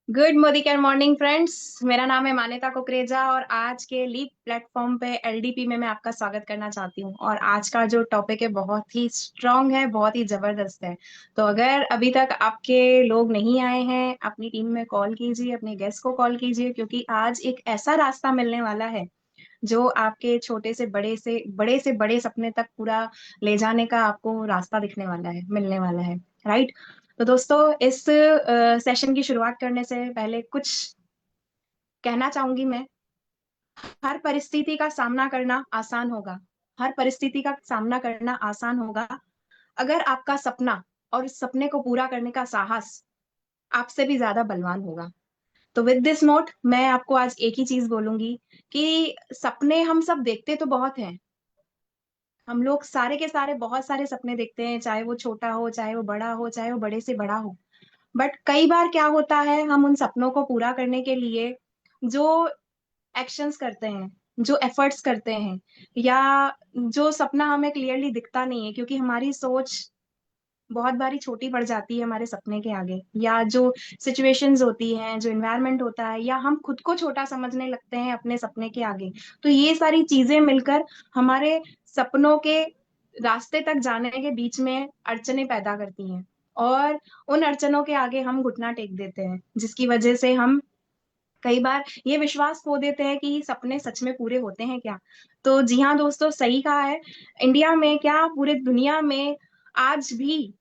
Good Modi care morning friends. मेरा नाम है मान्यता कुकरेजा और आज के लीप प्लेटफॉर्म पे एलडीपी में मैं आपका स्वागत करना चाहती हूँ। और आज का जो टॉपिक है बहुत ही स्ट्रांग है, बहुत ही जबरदस्त है। तो अगर अभी तक आपके लोग नहीं आए हैं, अपनी टीम में कॉल कीजिए, अपने गेस्ट को कॉल कीजिए, क्योंकि आज एक ऐसा रास्ता मिलने वाला है जो आपके छोटे से बड़े सपने तक पूरा ले जाने का आपको रास्ता दिखने वाला है, मिलने वाला है। राइट। तो दोस्तों, इस सेशन की शुरुआत करने से पहले कुछ कहना चाहूंगी मैं। हर परिस्थिति का सामना करना आसान होगा। हर परिस्थिति का सामना करना आसान होगा अगर आपका सपना और उस सपने को पूरा करने का साहस आपसे भी ज्यादा बलवान होगा। तो विद दिस नोट मैं आपको आज एक ही चीज बोलूंगी कि सपने हम सब देखते तो बहुत हैं। हम लोग सारे के सारे बहुत सारे सपने देखते हैं, चाहे वो छोटा हो, चाहे वो बड़ा हो, चाहे वो बड़े से बड़ा हो। बट कई बार क्या होता है, हम उन सपनों को पूरा करने के लिए जो एक्शंस करते हैं, जो एफर्ट्स करते हैं, या जो सपना हमें क्लियरली दिखता नहीं है क्योंकि हमारी सोच बहुत बारी छोटी पड़ जाती है हमारे सपने के आगे, या जो सिचुएशंस होती हैं, जो एनवायरनमेंट होता है, या हम खुद को छोटा समझने लगते हैं अपने सपने के आगे। तो ये सारी चीजें मिलकर हमारे सपनों के रास्ते तक जाने के बीच में अड़चने पैदा करती हैं। और उन अड़चनों के आगे हम घुटना टेक देते हैं, जिसकी वजह से हम कई बार ये विश्वास खो देते हैं कि सपने सच में पूरे होते हैं क्या। तो जी हाँ दोस्तों, सही कहा है। इंडिया में क्या, पूरे दुनिया में आज भी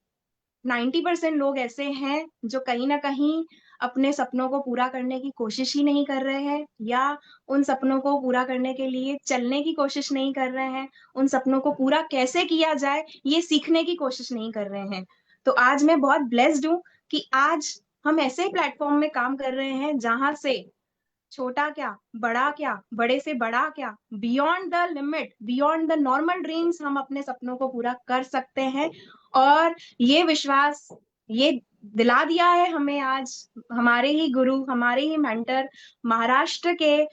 90% लोग ऐसे हैं जो कहीं ना कहीं अपने सपनों को पूरा करने की कोशिश ही नहीं कर रहे हैं, या उन सपनों को पूरा करने के लिए चलने की कोशिश नहीं कर रहे हैं। उन सपनों को पूरा कैसे किया जाए ये सीखने की कोशिश नहीं कर रहे हैं। तो आज मैं बहुत ब्लेस्ड हूँ कि आज हम ऐसे प्लेटफॉर्म में काम कर रहे हैं जहां से छोटा क्या, बड़ा क्या, बड़े से बड़ा क्या, beyond the limit, beyond the normal dreams हम अपने सपनों को पूरा कर सकते हैं। और ये विश्वास, ये दिला दिया है हमें आज हमारे ही गुरु, हमारे ही मेंटर, महाराष्ट्र के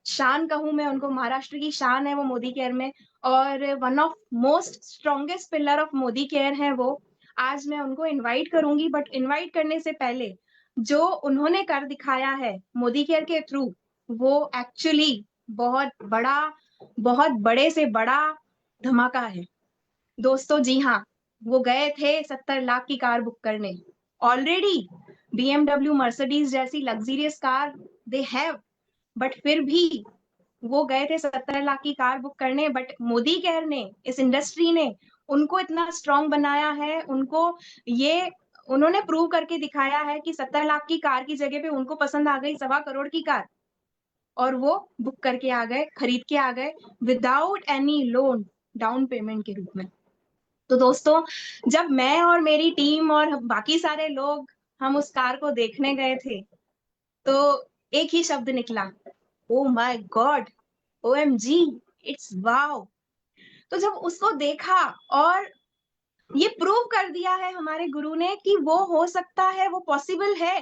शान कहूं मैं उनको, महाराष्ट्र की शान है वो मोदी केयर में। और one of most strongest pillar of Modi care है वो। आज मैं उनको इनवाइट करूंगी, बट इनवाइट करने से पहले जो उन्होंने कर दिखाया है मोदी केयर के थ्रू, वो एक्चुअली बहुत बड़ा, बहुत बड़े से बड़ा धमाका है दोस्तों। जी हाँ, वो गए थे 70 लाख की कार बुक करने। ऑलरेडी बीएमडब्ल्यू, मर्सिडीज जैसी luxurious car they have, but फिर भी वो गए थे 70 लाख की कार बुक करने। बट मोदी केयर ने, इस इंडस्ट्री ने उनको इतना स्ट्रांग बनाया है, उनको ये उन्होंने प्रूव करके दिखाया है कि 70 लाख की कार की जगह पे उनको पसंद आ गई 1.25 करोड़ की कार, और वो बुक करके आ गए, खरीद के आ गए, without any loan, down payment के रूप में। तो दोस्तों, जब मैं और मेरी टीम और बाकी सारे लोग हम उस कार को देखने गए थे, तो एक ही शब्द निकला, oh my God, OMG, it's wow. तो जब उसको देखा और ये प्रूव कर दिया है हमारे गुरु ने कि वो हो सकता है, वो पॉसिबल है,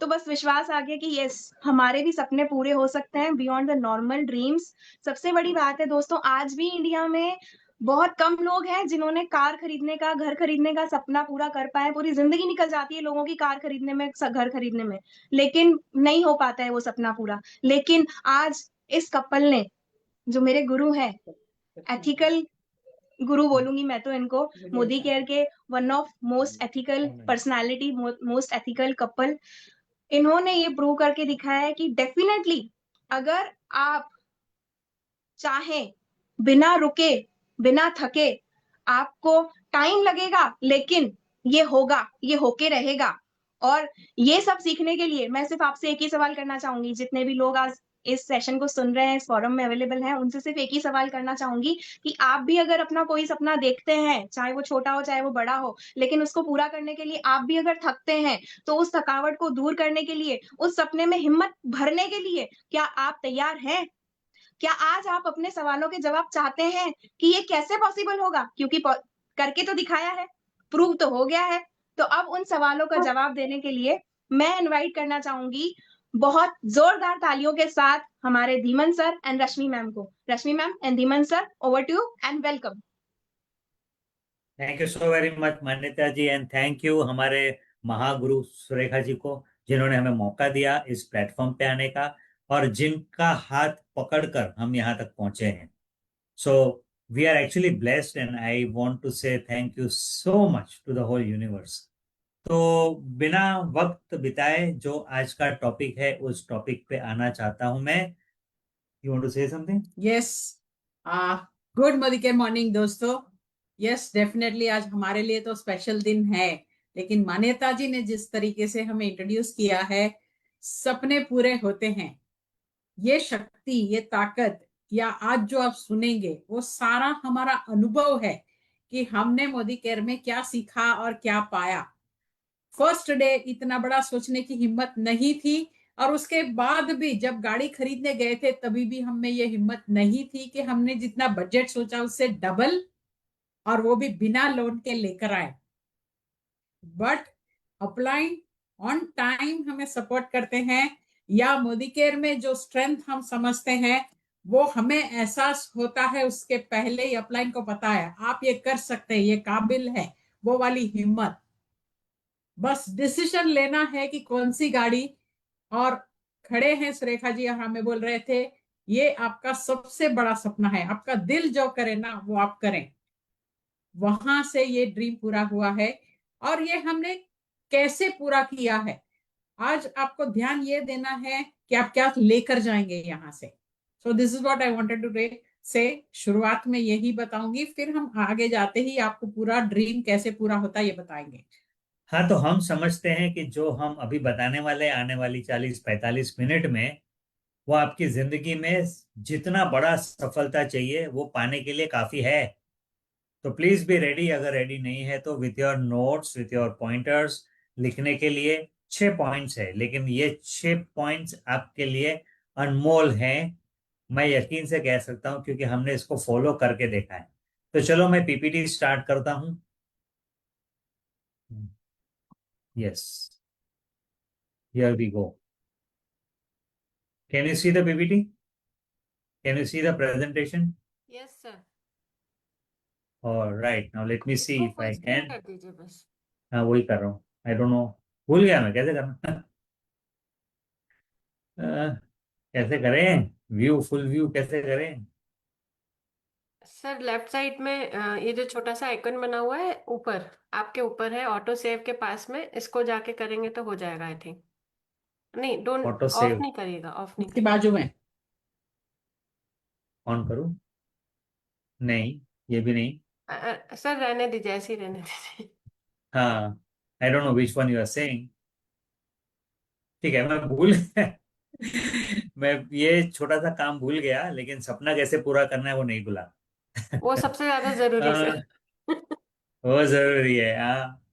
तो बस विश्वास आ गया कि यस, हमारे भी सपने पूरे हो सकते हैं बियॉन्ड द नॉर्मल ड्रीम्स। सबसे बड़ी बात है दोस्तों, आज भी इंडिया में बहुत कम लोग हैं जिन्होंने कार खरीदने का, घर खरीदने का सपना पूरा कर पाए। पूरी जिंदगी निकल जाती है लोगों की कार खरीदने में, घर खरीदने में, लेकिन नहीं हो पाता है वो सपना पूरा। लेकिन आज इस कपल ने, जो मेरे गुरु हैं, एथिकल गुरु बोलूंगी मैं तो इनको, मोदी केयर के one of most ethical personality, most ethical couple, इन्होंने ये प्रूव करके दिखाया है कि डेफिनेटली अगर आप चाहें, बिना रुके, बिना थके, आपको टाइम लगेगा लेकिन ये होगा, ये होके रहेगा। और ये सब सीखने के लिए मैं सिर्फ आपसे एक ही सवाल करना चाहूंगी, जितने भी लोग आज इस सेशन को सुन रहे हैं, इस फोरम में अवेलेबल हैं, उनसे सिर्फ एक ही सवाल करना चाहूंगी कि आप भी अगर अपना कोई सपना देखते हैं, चाहे वो छोटा हो चाहे वो बड़ा हो, लेकिन उसको पूरा करने के लिए आप भी अगर थकते हैं, तो उस थकावट को दूर करने के लिए, उस सपने में हिम्मत भरने के लिए, क्या आप तैयार हैं? क्या आज आप अपने सवालों के जवाब चाहते हैं कि ये कैसे पॉसिबल होगा? क्योंकि करके तो दिखाया है, प्रूव तो हो गया है। तो अब उन सवालों का जवाब देने के लिए मैं इनवाइट करना चाहूंगी बहुत जोरदार तालियों के साथ हमारे Dhiman sir and Rashmi ma'am को। Rashmi ma'am and Dhiman sir, over to you and welcome. Thank you so very much Manyata ji, and thank you हमारे महागुरु सुरेखा जी को जिन्होंने हमें मौका दिया इस प्लेटफॉर्म पे आने का, और जिनका हाथ पकड़कर हम यहाँ तक पहुंचे हैं। So we are actually blessed and I want to say thank you so much to the whole universe. तो बिना वक्त बिताए जो आज का टॉपिक है उस टॉपिक पे आना चाहता हूं मैं। You want to say something? Yes. Good morning morning दोस्तों। यस, डेफिनेटली आज हमारे लिए तो स्पेशल दिन है। लेकिन मान्यता जी ने जिस तरीके से हमें इंट्रोड्यूस किया है, सपने पूरे होते हैं। ये शक्ति, ये ताकत, या आज जो आप सुनेंगे वो सारा हमारा अनुभव है कि हमने मोदी केयर में क्या सीखा और क्या पाया। फर्स्ट डे इतना बड़ा सोचने की हिम्मत नहीं थी, और उसके बाद भी जब गाड़ी खरीदने गए थे तभी भी हमें ये हिम्मत नहीं थी कि हमने जितना बजट सोचा उससे डबल, और वो भी बिना लोन के लेकर आए। बट अपलाइन ऑन टाइम हमें सपोर्ट करते हैं, या मोदी केयर में जो स्ट्रेंथ हम समझते हैं वो हमें एहसास होता है उसके पहले ही अपलाइन को पता है आप ये कर सकते हैं, ये काबिल है। वो वाली हिम्मत, बस डिसीजन लेना है कि कौन सी गाड़ी। और खड़े हैं सुरेखा जी और हमें बोल रहे थे ये आपका सबसे बड़ा सपना है, आपका दिल जो करे ना वो आप करें। वहां से ये ड्रीम पूरा हुआ है। और ये हमने कैसे पूरा किया है, आज आपको ध्यान ये देना है कि आप क्या लेकर जाएंगे यहां से। So this is what I wanted to say. शुरुआत में यही बताऊंगी, फिर हम आगे जाते ही आपको पूरा ड्रीम कैसे पूरा होता है ये बताएंगे। हाँ, तो हम समझते हैं कि जो हम अभी बताने वाले आने वाली 40-45 मिनट में, वो आपकी जिंदगी में जितना बड़ा सफलता चाहिए वो पाने के लिए काफी है। तो प्लीज बी रेडी। अगर रेडी नहीं है तो with your notes, with your pointers, लिखने के लिए 6 पॉइंट्स है, लेकिन ये 6 पॉइंट्स आपके लिए अनमोल हैं। मैं यकीन से कह सकता हूं क्योंकि हमने इसको फॉलो करके देखा है। तो चलो मैं पीपीटी स्टार्ट करता हूं। Yes, here we go. Can you see the PPT? Can you see the presentation? Yes sir. और right, now let me see इसको if full I screen can. कर दीजिए बस। हाँ, वही कर रहा हूँ। आई डोंट नो, भूल गया मैं कैसे करना। कैसे करें? व्यू, फुल व्यू कैसे करें? सर लेफ्ट साइड में ये जो छोटा सा आइकन बना हुआ है ऊपर, आपके ऊपर है ऑटो सेव के पास में, इसको जाके करेंगे तो हो जाएगा आई थिंक। नहीं, डोंट, ऑटो ऑफ सेव नहीं करिएगा, ऑफ नहीं उसके करिएगा। बाजू में ऑन करूँ? नहीं, ये भी नहीं। सर रहने दीजिए, ऐसे ही रहने दीजिए। हाँ, I don't know which one you are saying. ठीक है, मैं भूल मैं ये छोटा सा काम भूल गया, लेकिन सपना कैसे पूरा करना है वो नहीं भूला। वो सबसे ज्यादा जरूरी सर। हाँ, वो जरूरी है, हाँ।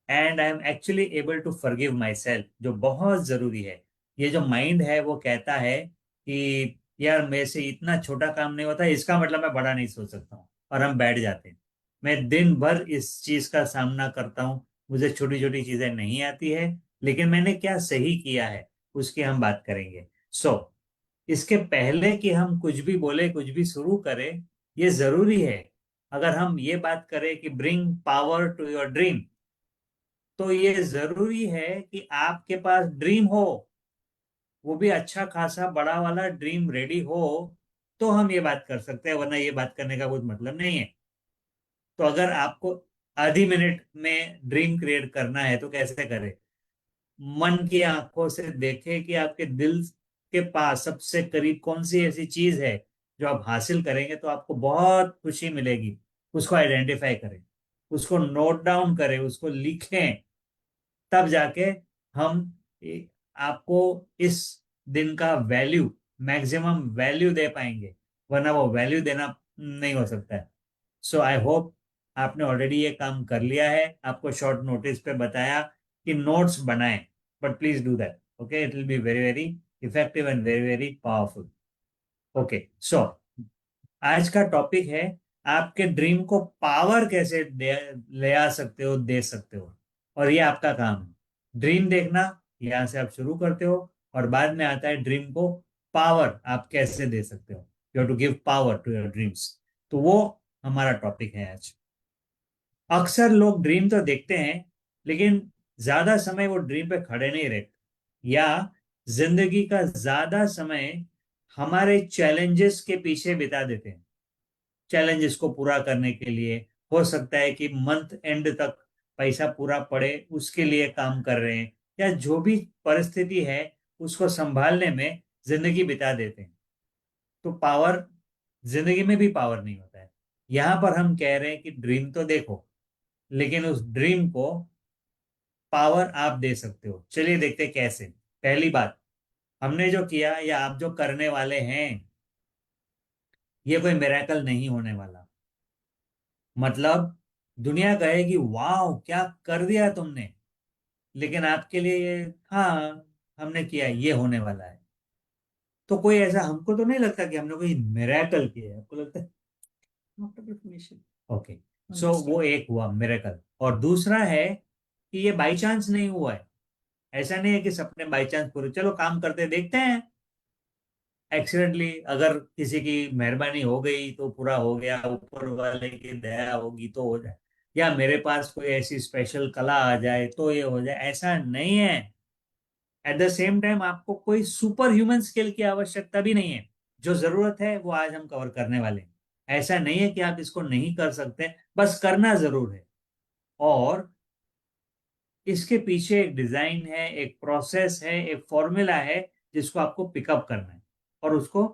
And I am actually able to forgive myself, जो बहुत जरूरी है। ये जो माइंड है वो कहता है कि यार मेरे से इतना छोटा काम नहीं होता, इसका मतलब मैं बड़ा नहीं सोच सकता हूँ, और हम बैठ जाते हैं। मैं दिन भर इस चीज का सामना करता हूँ, मुझे छोटी छोटी चीजें नहीं आती है, लेकिन मैंने क्या सही किया है उसकी हम बात करेंगे। सो इसके पहले कि हम कुछ भी बोले, कुछ भी शुरू करें, ये जरूरी है। अगर हम ये बात करें कि bring power to your dream, तो ये जरूरी है कि आपके पास ड्रीम हो, वो भी अच्छा खासा बड़ा वाला ड्रीम रेडी हो, तो हम ये बात कर सकते हैं, वरना ये बात करने का कुछ मतलब नहीं है। तो अगर आपको आधी मिनट में ड्रीम क्रिएट करना है तो कैसे करें? मन की आंखों से देखें कि आपके दिल के पास सबसे करीब कौन सी ऐसी चीज है जो आप हासिल करेंगे तो आपको बहुत खुशी मिलेगी। उसको आइडेंटिफाई करें, उसको नोट डाउन करें, उसको लिखें। तब जाके हम आपको इस दिन का वैल्यू, मैक्सिमम वैल्यू दे पाएंगे, वरना वो वैल्यू देना नहीं हो सकता है। सो आई होप आपने ऑलरेडी ये काम कर लिया है। आपको शॉर्ट नोटिस पे बताया कि नोट्स बनाएं, but please do that. Okay, it will be very very effective and very very powerful. Okay, so आज का टॉपिक है आपके ड्रीम को पावर कैसे ले आ सकते हो, दे सकते हो। और ये आपका काम है, ड्रीम देखना। यहाँ से आप शुरू करते हो और बाद में आता है ड्रीम को पावर आप कैसे दे सकते हो। You have to give power to your dreams. तो वो हमारा टॉपिक है आज। अक्सर लोग ड्रीम तो देखते हैं, लेकिन ज्यादा समय वो ड्रीम पे खड़े नहीं रहते। या जिंदगी का ज्यादा समय हमारे चैलेंजेस के पीछे बिता देते हैं। चैलेंजेस को पूरा करने के लिए हो सकता है कि मंथ एंड तक पैसा पूरा पड़े, उसके लिए काम कर रहे हैं, या जो भी परिस्थिति है उसको संभालने में जिंदगी बिता देते हैं। तो पावर, जिंदगी में भी पावर नहीं होता है। यहां पर हम कह रहे हैं कि ड्रीम तो देखो, लेकिन उस ड्रीम को पावर आप दे सकते हो। चलिए देखते हैं कैसे। पहली बात, हमने जो किया या आप जो करने वाले हैं, ये कोई मिरेकल नहीं होने वाला। मतलब दुनिया कहेगी वाह क्या कर दिया तुमने, लेकिन आपके लिए ये, हाँ हमने किया, ये होने वाला है। तो कोई ऐसा, हमको तो नहीं लगता कि हमने कोई मिरेकल किया है। आपको लगता है? ओके। सो वो एक हुआ मिरेकल। और दूसरा है कि ये बाई चांस नहीं हुआ है। ऐसा नहीं है कि सपने बाई चांस पूरे, चलो काम करते देखते हैं, एक्सीडेंटली अगर किसी की मेहरबानी हो गई तो पूरा हो गया, ऊपर वाले की दया होगी तो हो जाए, या मेरे पास कोई ऐसी स्पेशल कला आ जाए तो ये हो जाए, ऐसा नहीं है। एट द सेम टाइम आपको कोई सुपर ह्यूमन स्किल की आवश्यकता भी नहीं है। जो जरूरत है वो आज हम कवर करने वाले हैं। ऐसा नहीं है कि आप इसको नहीं कर सकते, बस करना जरूर है। और इसके पीछे एक डिजाइन है, एक प्रोसेस है, एक फॉर्मूला है, जिसको आपको पिकअप करना है और उसको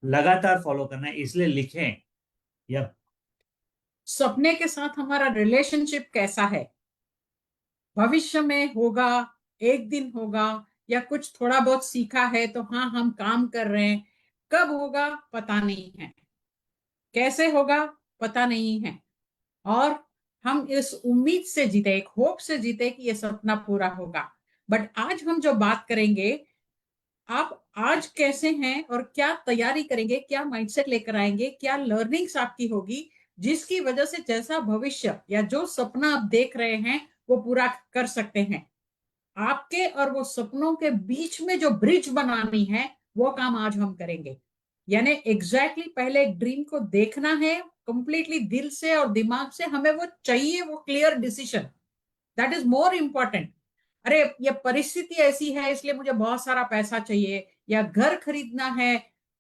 लगातार फॉलो करना है। इसलिए लिखें या सपने के साथ हमारा रिलेशनशिप कैसा है, भविष्य में होगा, एक दिन होगा, या कुछ थोड़ा बहुत सीखा है तो हाँ हम काम कर रहे हैं, कब होगा पता नहीं है, कैसे होगा पता नहीं है। और हम इस उम्मीद से जीते, एक होप से जीते कि ये सपना पूरा होगा। बट आज हम जो बात करेंगे, आप आज कैसे हैं और क्या तैयारी करेंगे, क्या माइंडसेट लेकर आएंगे, क्या लर्निंग्स आपकी होगी, जिसकी वजह से जैसा भविष्य या जो सपना आप देख रहे हैं वो पूरा कर सकते हैं। आपके और वो सपनों के बीच में जो ब्रिज बनानी है वो काम आज हम करेंगे। यानी एग्जैक्टली पहले एक ड्रीम को देखना है कंप्लीटली दिल से और दिमाग से, हमें वो चाहिए, वो clear decision, that is more important. अरे ये परिस्थिति ऐसी है इसलिए मुझे बहुत सारा पैसा चाहिए, या घर खरीदना है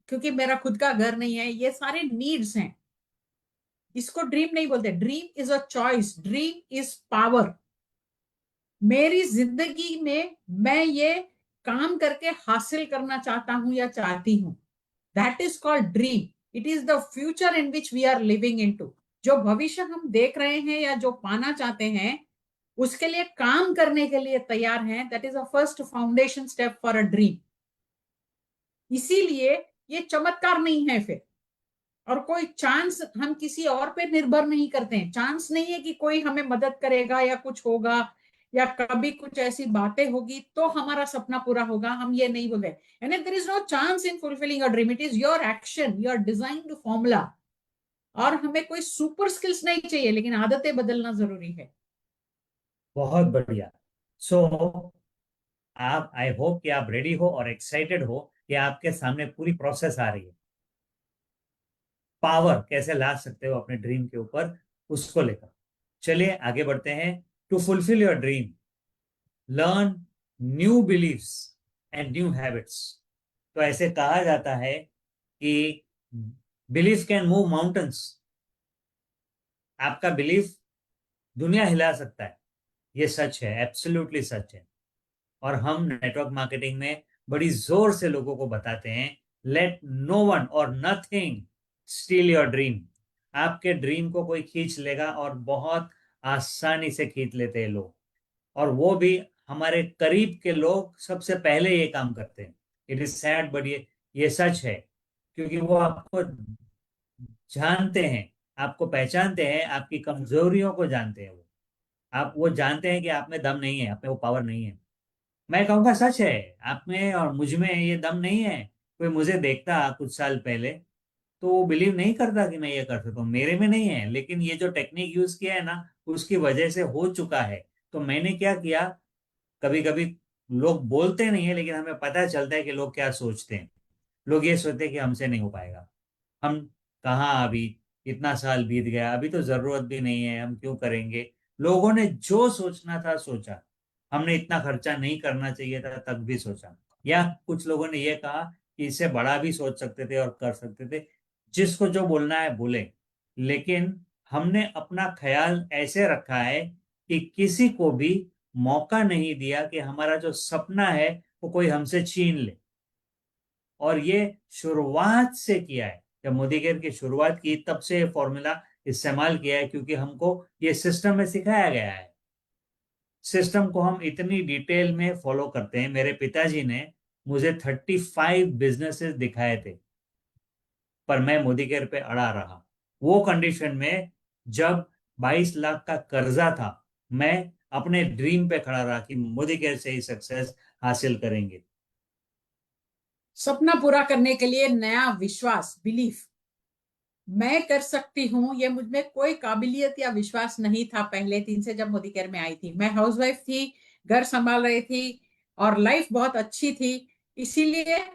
क्योंकि मेरा खुद का घर नहीं है, ये सारे नीड्स हैं। इसको ड्रीम नहीं बोलते। Dream is a choice, dream is power. मेरी जिंदगी में मैं ये काम करके हासिल करना चाहता हूं या चाहती हूं, that is called dream. It is the future in which we are living into. जो भविष्य हम देख रहे हैं या जो पाना चाहते हैं, उसके लिए काम करने के लिए तैयार हैं, that is a first foundation step for a dream. इसीलिए ये चमत्कार नहीं है फिर, और कोई चांस हम किसी और पे निर्भर नहीं करते हैं। चांस नहीं है कि कोई हमें मदद करेगा या कुछ होगा या कभी कुछ ऐसी बातें होगी तो हमारा सपना पूरा होगा, हम ये नहीं बोल रहे। यानी there is no chance in fulfilling a dream, it is your action, your designed formula. और हमें कोई सुपर स्किल्स नहीं चाहिए, लेकिन आदतें बदलना जरूरी है। बहुत बढ़िया। सो आप, आई होप कि आप रेडी हो और एक्साइटेड हो कि आपके सामने पूरी प्रोसेस आ रही है। पावर कैसे ला सकते हो अपने ड्रीम के ऊपर, उसको लेकर चलिए आगे बढ़ते हैं। To fulfil your dream, learn new beliefs and new habits. तो ऐसे कहा जाता है कि बिलीफ कैन मूव माउंटेन्स। आपका बिलीफ दुनिया हिला सकता है। ये सच है, एब्सोल्युटली सच है। और हम नेटवर्क मार्केटिंग में बड़ी जोर से लोगों को बताते हैं, लेट नो वन और नथिंग स्टील योर ड्रीम। आपके ड्रीम को कोई खींच लेगा, और बहुत आसानी से खींच लेते हैं लोग। और वो भी हमारे करीब के लोग सबसे पहले ये काम करते हैं। इट इज सैड बट ये सच है। क्योंकि वो आपको जानते हैं, आपको पहचानते हैं, आपकी कमजोरियों को जानते हैं। वो जानते हैं कि आप में दम नहीं है, आप में वो पावर नहीं है। मैं कहूँगा सच है, आप में और मुझ में ये दम नहीं है। कोई मुझे देखता कुछ साल पहले तो वो बिलीव नहीं करता कि मैं ये कर सकता हूँ, मेरे में नहीं है। लेकिन ये जो टेक्निक यूज किया है ना, उसकी वजह से हो चुका है। तो मैंने क्या किया, कभी कभी लोग बोलते नहीं है, लेकिन हमें पता चलता है कि लोग क्या सोचते हैं। लोग ये सोचते हैं कि हमसे नहीं हो पाएगा, हम कहाँ अभी, इतना साल बीत गया, अभी तो जरूरत भी नहीं है, हम क्यों करेंगे। लोगों ने जो सोचना था सोचा, हमने इतना खर्चा नहीं करना चाहिए था तब भी सोचा, या कुछ लोगों ने ये कहा कि इससे बड़ा भी सोच सकते थे और कर सकते थे। जिसको जो बोलना है बोले, लेकिन हमने अपना ख्याल ऐसे रखा है कि किसी को भी मौका नहीं दिया कि हमारा जो सपना है वो कोई हमसे छीन ले। और ये शुरुआत से किया है, जब मोदी केयर की शुरुआत की तब से ये फॉर्मूला इस्तेमाल किया है, क्योंकि हमको ये सिस्टम में सिखाया गया है। सिस्टम को हम इतनी डिटेल में फॉलो करते हैं। मेरे पिताजी ने मुझे 35 बिजनेसेस दिखाए थे, पर मैं मोदी केयर पे अड़ा रहा। वो कंडीशन में जब 22 लाख का कर्जा था, मैं अपने ड्रीम पे खड़ा रहा कि मोदी केयर से ही सक्सेस हासिल करेंगे। सपना पूरा करने के लिए नया विश्वास, बिलीफ, मैं कर सकती हूँ, ये मुझ में कोई काबिलियत या विश्वास नहीं था पहले दिन से। जब मोदी केयर में आई थी, मैं हाउसवाइफ थी, घर संभाल रही थी और लाइफ बहुत अच्छी थी। इसीलिए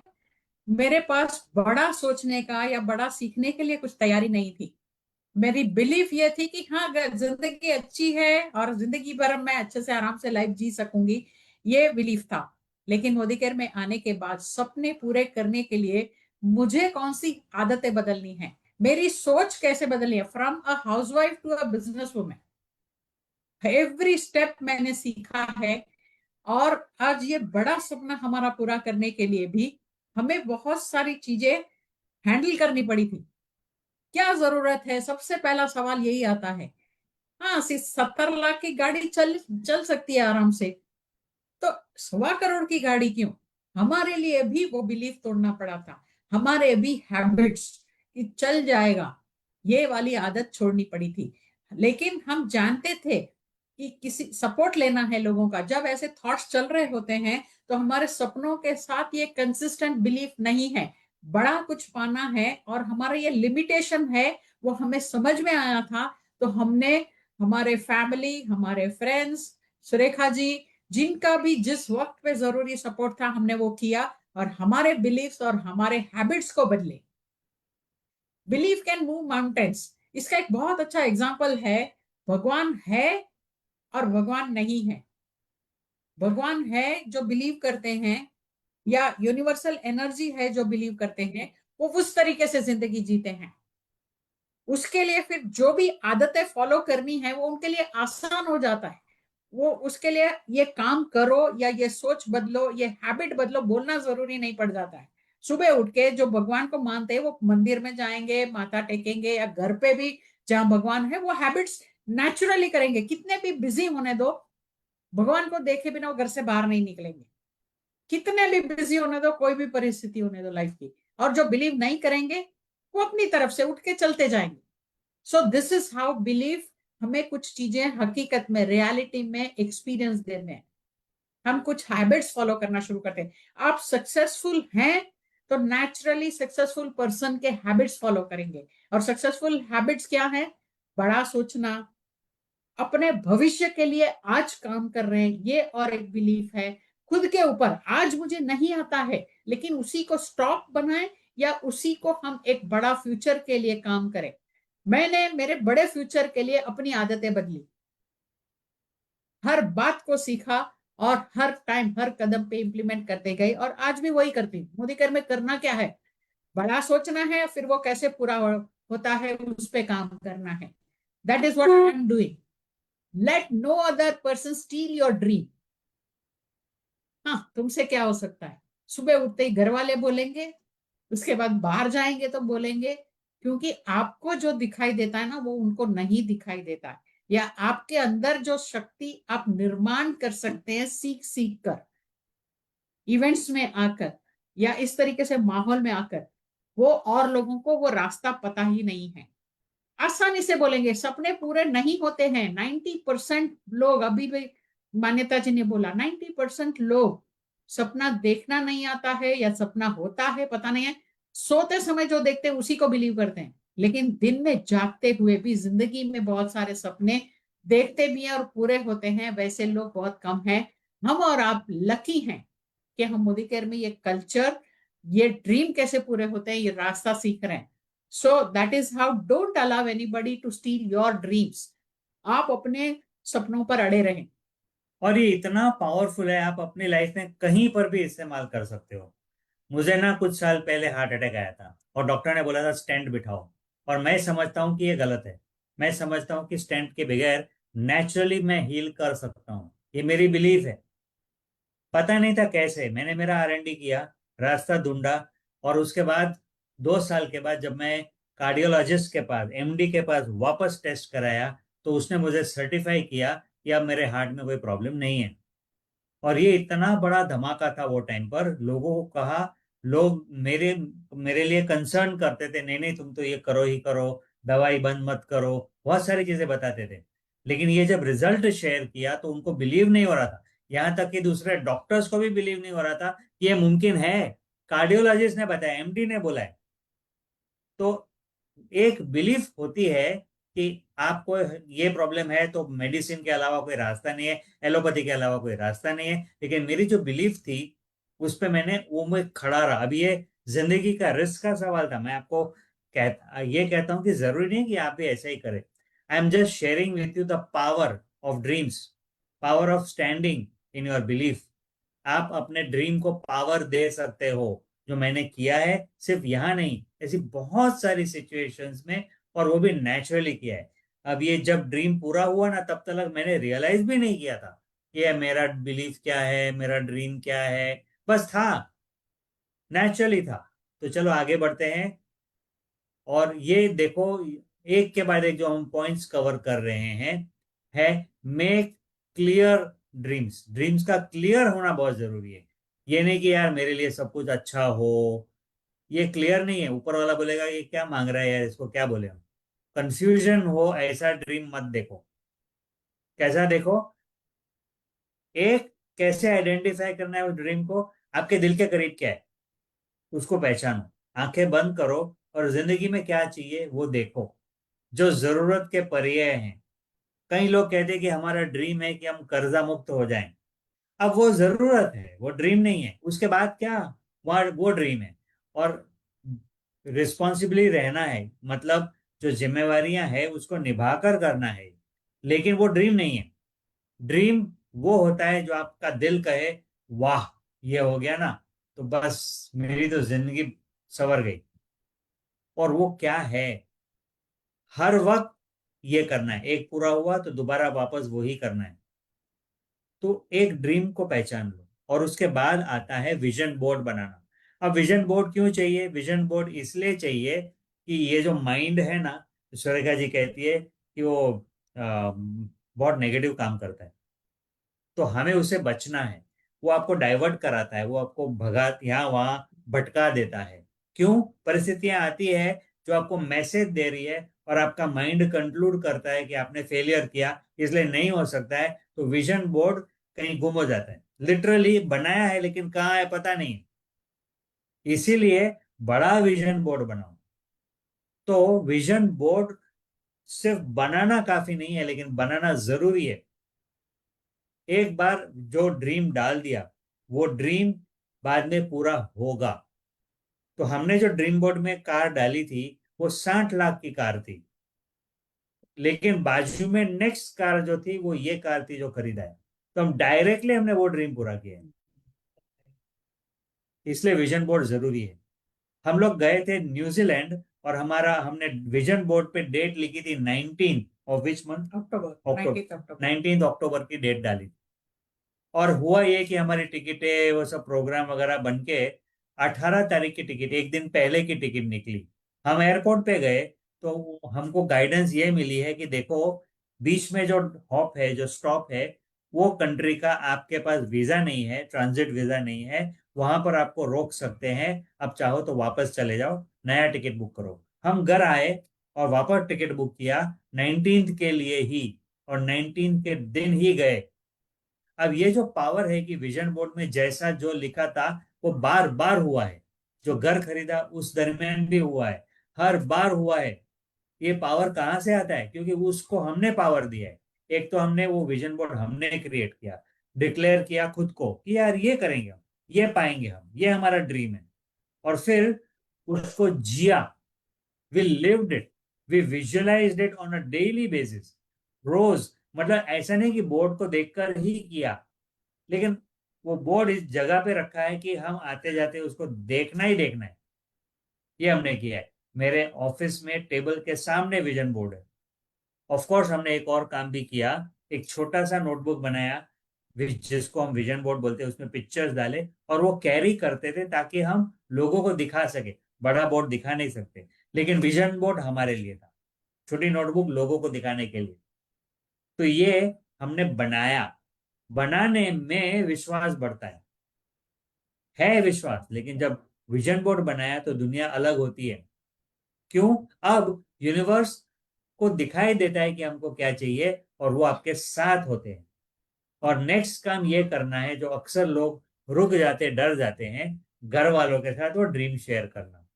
मेरे पास बड़ा सोचने का या बड़ा सीखने के लिए कुछ तैयारी नहीं थी। मेरी बिलीफ ये थी कि हाँ, अगर जिंदगी अच्छी है और जिंदगी भर मैं अच्छे से आराम से लाइफ जी सकूंगी, ये बिलीफ था। लेकिन मोदी केयर में आने के बाद सपने पूरे करने के लिए मुझे कौन सी आदतें बदलनी है, मेरी सोच कैसे बदलनी है, from a housewife to a business women, every step मैंने सीखा है। और आज ये बड़ा सपना हमारा पूरा करने के लिए भी हमें बहुत सारी चीजें हैंडल करनी पड़ी थी। क्या जरूरत है, सबसे पहला सवाल यही आता है। हाँ, 70 लाख की गाड़ी चल चल सकती है आराम से, तो 1.25 करोड़ की गाड़ी क्यों? हमारे लिए भी वो बिलीफ तोड़ना पड़ा था, हमारे भी हैबिट्स कि चल जाएगा, ये वाली आदत छोड़नी पड़ी थी। लेकिन हम जानते थे कि किसी सपोर्ट लेना है लोगों का। जब ऐसे थॉट्स चल रहे होते हैं तो हमारे सपनों के साथ ये कंसिस्टेंट बिलीफ नहीं है, बड़ा कुछ पाना है और हमारा ये लिमिटेशन है, वो हमें समझ में आया था। तो हमने हमारे फैमिली, हमारे फ्रेंड्स, सुरेखा जी, जिनका भी जिस वक्त पे जरूरी सपोर्ट था, हमने वो किया और हमारे बिलीफ्स और हमारे हैबिट्स को बदले। बिलीफ कैन मूव माउंटेन्स, इसका एक बहुत अच्छा एग्जाम्पल है। भगवान है और भगवान नहीं है। भगवान है जो बिलीव करते हैं, या यूनिवर्सल एनर्जी है जो बिलीव करते हैं, वो उस तरीके से जिंदगी जीते हैं। उसके लिए फिर जो भी आदतें फॉलो करनी है वो उनके लिए आसान हो जाता है। वो उसके लिए ये काम करो या ये सोच बदलो, ये हैबिट बदलो, बोलना जरूरी नहीं पड़ जाता है। सुबह उठ के जो भगवान को मानते हैं वो मंदिर में जाएंगे, माथा टेकेंगे, या घर पे भी जहां भगवान है वो हैबिट्स नेचुरली करेंगे। कितने भी बिजी होने दो, भगवान को देखे बिना वो घर से बाहर नहीं निकलेंगे। कितने भी बिजी होने दो, कोई भी परिस्थिति होने दो लाइफ की। और जो बिलीव नहीं करेंगे वो अपनी तरफ से उठ के चलते जाएंगे। सो दिस इज हाउ बिलीव हमें कुछ चीजें हकीकत में, रियलिटी में एक्सपीरियंस देने हैं। हम कुछ हैबिट्स फॉलो करना शुरू करते हैं। आप सक्सेसफुल हैं तो नेचुरली सक्सेसफुल पर्सन के हैबिट्स फॉलो करेंगे। और सक्सेसफुल हैबिट्स क्या है? बड़ा सोचना, अपने भविष्य के लिए आज काम कर रहे हैं, ये और एक बिलीफ है। खुद के ऊपर, आज मुझे नहीं आता है लेकिन उसी को स्टॉक बनाएं, या उसी को हम एक बड़ा फ्यूचर के लिए काम करें। मैंने मेरे बड़े फ्यूचर के लिए अपनी आदतें बदली, हर बात को सीखा और हर टाइम हर कदम पे इंप्लीमेंट करते गए, और आज भी वही करती हूँ। मोदी केयर में करना क्या है? बड़ा सोचना है, फिर वो कैसे पूरा होता है उस पर काम करना है। That is what I am doing. Let no other person steal your dream. हाँ, तुमसे क्या हो सकता है? सुबह उठते ही घर वाले बोलेंगे, उसके बाद बाहर जाएंगे तो बोलेंगे, क्योंकि आपको जो दिखाई देता है ना वो उनको नहीं दिखाई देता है। या आपके अंदर जो शक्ति आप निर्माण कर सकते हैं सीख सीख कर, इवेंट्स में आकर या इस तरीके से माहौल में आकर, वो और लोगों को वो रास्ता पता ही नहीं है। आसानी से बोलेंगे सपने पूरे नहीं होते हैं। 90% लोग, अभी भी मान्यता जी ने बोला, 90% लोग सपना देखना नहीं आता है या सपना होता है पता नहीं है। सोते समय जो देखते हैं उसी को बिलीव करते हैं, लेकिन दिन में जागते हुए भी जिंदगी में बहुत सारे सपने देखते भी हैं और पूरे होते हैं, वैसे लोग बहुत कम हैं। हम और आप लकी हैं कि हम मोदी केयर में ये कल्चर, ये ड्रीम कैसे पूरे होते हैं, ये रास्ता सीख रहे हैं। So that is how, don't allow anybody to steal your dreams. आप अपने सपनों पर अड़े रहें। और ये इतना पावरफुल है, आप अपनी लाइफ में कहीं पर भी इस्तेमाल कर सकते हो। मुझे ना कुछ साल पहले हार्ट अटैक आया था और डॉक्टर ने बोला था स्टेंट बिठाओ, और मैं समझता हूँ कि ये गलत है। मैं समझता हूँ कि स्टेंट के बगैर नेचुरली मैं हील कर सकता हूँ, ये मेरी बिलीफ है। पता नहीं था कैसे, मैंने मेरा R&D किया, रास्ता ढूंढा, और उसके बाद 2 साल के बाद जब मैं कार्डियोलॉजिस्ट के पास, MD के पास वापस टेस्ट कराया, तो उसने मुझे सर्टिफाई किया कि अब मेरे हार्ट में कोई प्रॉब्लम नहीं है। और ये इतना बड़ा धमाका था वो टाइम पर, लोगों को कहा, लोग मेरे मेरे लिए कंसर्न करते थे, नहीं नहीं तुम तो ये करो ही करो, दवाई बंद मत करो, बहुत सारी चीजें बताते थे। लेकिन ये जब रिजल्ट शेयर किया तो उनको बिलीव नहीं हो रहा था। यहाँ तक कि दूसरे डॉक्टर्स को भी बिलीव नहीं हो रहा था कि ये मुमकिन है। कार्डियोलॉजिस्ट ने बताया, MD ने बोला है। तो एक बिलीफ होती है कि आपको ये प्रॉब्लम है तो मेडिसिन के अलावा कोई रास्ता नहीं है, एलोपैथी के अलावा कोई रास्ता नहीं है। लेकिन मेरी जो बिलीफ थी उस पे मैंने वो में खड़ा रहा। अभी ये जिंदगी का रिस्क का सवाल था। मैं आपको ये कहता हूं कि जरूरी नहीं कि आप भी ऐसा ही करें। I am just sharing with you the power of dreams, power of standing in your belief. आप अपने ड्रीम को पावर दे सकते हो, जो मैंने किया है। सिर्फ यहाँ नहीं, ऐसी बहुत सारी सिचुएशंस में, और वो भी नेचुरली किया है। अब ये जब ड्रीम पूरा हुआ ना, तब तक मैंने रियलाइज भी नहीं किया था कि ये मेरा बिलीफ क्या है, मेरा ड्रीम क्या है। बस था, नेचुरली था। तो चलो आगे बढ़ते हैं। और ये देखो, एक के बाद एक जो हम पॉइंट्स कवर कर रहे हैं है, मेक क्लियर ड्रीम्स। ड्रीम्स का क्लियर होना बहुत जरूरी है। ये नहीं कि यार मेरे लिए सब कुछ अच्छा हो, ये क्लियर नहीं है। ऊपर वाला बोलेगा ये क्या मांग रहा है यार, इसको क्या बोले हम। कंफ्यूजन हो ऐसा ड्रीम मत देखो। कैसा देखो, एक, कैसे आइडेंटिफाई करना है उस ड्रीम को, आपके दिल के करीब क्या है उसको पहचानो। आंखें बंद करो और जिंदगी में क्या चाहिए वो देखो, जो जरूरत के पर्याय हैं। कई लोग कहते हैं कि हमारा ड्रीम है कि हम कर्जा मुक्त हो जाएं। अब वो जरूरत है, वो ड्रीम नहीं है। उसके बाद क्या, वहाँ वो ड्रीम है। और रिस्पॉन्सिबली रहना है, मतलब जो जिम्मेवारियां है उसको निभाकर करना है। लेकिन वो ड्रीम नहीं है। ड्रीम वो होता है जो आपका दिल कहे वाह ये हो गया ना, तो बस मेरी तो जिंदगी संवर गई। और वो क्या है, हर वक्त ये करना है। एक पूरा हुआ तो दोबारा वापस वही करना है। तो एक ड्रीम को पहचान लो, और उसके बाद आता है विजन बोर्ड बनाना। अब विजन बोर्ड क्यों चाहिए? विजन बोर्ड इसलिए चाहिए कि ये जो माइंड है ना, सुरेखा जी कहती है कि वो बहुत नेगेटिव काम करता है, तो हमें उसे बचना है। वो आपको डाइवर्ट कराता है, वो आपको भगा, यहाँ वहां भटका देता है। क्यों? परिस्थितियां आती है जो आपको मैसेज दे रही है, और आपका माइंड कंक्लूड करता है कि आपने फेलियर किया, इसलिए नहीं हो सकता है। तो विजन बोर्ड कहीं गुम हो जाता है। लिटरली बनाया है लेकिन कहाँ है पता नहीं। इसीलिए बड़ा विजन बोर्ड बनाओ। तो विजन बोर्ड सिर्फ बनाना काफी नहीं है, लेकिन बनाना जरूरी है। एक बार जो ड्रीम डाल दिया, वो ड्रीम बाद में पूरा होगा। तो हमने जो ड्रीम बोर्ड में कार डाली थी, वो 60 लाख की कार थी। लेकिन बाजू में नेक्स्ट कार जो थी, वो ये कार थी जो खरीदा है। तो हम डायरेक्टली हमने वो ड्रीम पूरा किया है। इसलिए विजन बोर्ड जरूरी है। हम लोग गए थे न्यूजीलैंड, और हमारा हमने विजन बोर्ड पे डेट लिखी थी 19 ऑफ विच मंथ, अक्टूबर, अक्टूबर, 19 अक्टूबर। 19 अक्टूबर की डेट डाली। और हुआ ये कि हमारी टिकटें वो सब प्रोग्राम वगैरह बन के 18 तारीख की टिकट, एक दिन पहले की टिकट निकली। हम एयरपोर्ट पे गए तो हमको गाइडेंस ये मिली है कि देखो, बीच में जो हॉप है, जो स्टॉप है, वो कंट्री का आपके पास वीजा नहीं है, ट्रांजिट वीजा नहीं है, वहां पर आपको रोक सकते हैं। अब चाहो तो वापस चले जाओ, नया टिकट बुक करो। हम घर आए और वापस टिकट बुक किया 19 के लिए ही, और 19 के दिन ही गए। अब ये जो पावर है कि विजन बोर्ड में जैसा जो लिखा था वो बार बार हुआ है। जो घर खरीदा उस दरमियान भी हुआ है, हर बार हुआ है। ये पावर कहाँ से आता है? क्योंकि उसको हमने पावर दिया है। एक तो हमने वो विजन बोर्ड हमने क्रिएट किया, डिक्लेयर किया खुद को कि यार ये करेंगे हम, ये पाएंगे हम, ये हमारा ड्रीम है। और फिर उसको जिया, we lived it, we visualized it on a daily basis। रोज मतलब ऐसा नहीं कि बोर्ड को देखकर ही किया, लेकिन वो बोर्ड इस जगह पे रखा है कि हम आते जाते उसको देखना ही देखना है। ये हमने किया है। मेरे ऑफिस में टेबल के सामने विजन बोर्ड है। ऑफ कोर्स हमने एक और काम भी किया, एक छोटा सा नोटबुक बनाया जिसको हम विजन बोर्ड बोलते हैं, उसमें पिक्चर्स डाले और वो कैरी करते थे ताकि हम लोगों को दिखा सके। बड़ा बोर्ड दिखा नहीं सकते, लेकिन विजन बोर्ड हमारे लिए था, छोटी नोटबुक लोगों को दिखाने के लिए। तो ये हमने बनाया। बनाने में विश्वास बढ़ता है विश्वास, लेकिन जब विजन बोर्ड बनाया तो दुनिया अलग होती है। क्यों? अब यूनिवर्स को दिखाई देता है कि हमको क्या चाहिए और वो आपके साथ होते हैं। और नेक्स्ट काम ये करना है जो अक्सर लोग रुक जाते, डर जाते हैं, घर वालों के साथ वो ड्रीम शेयर करना,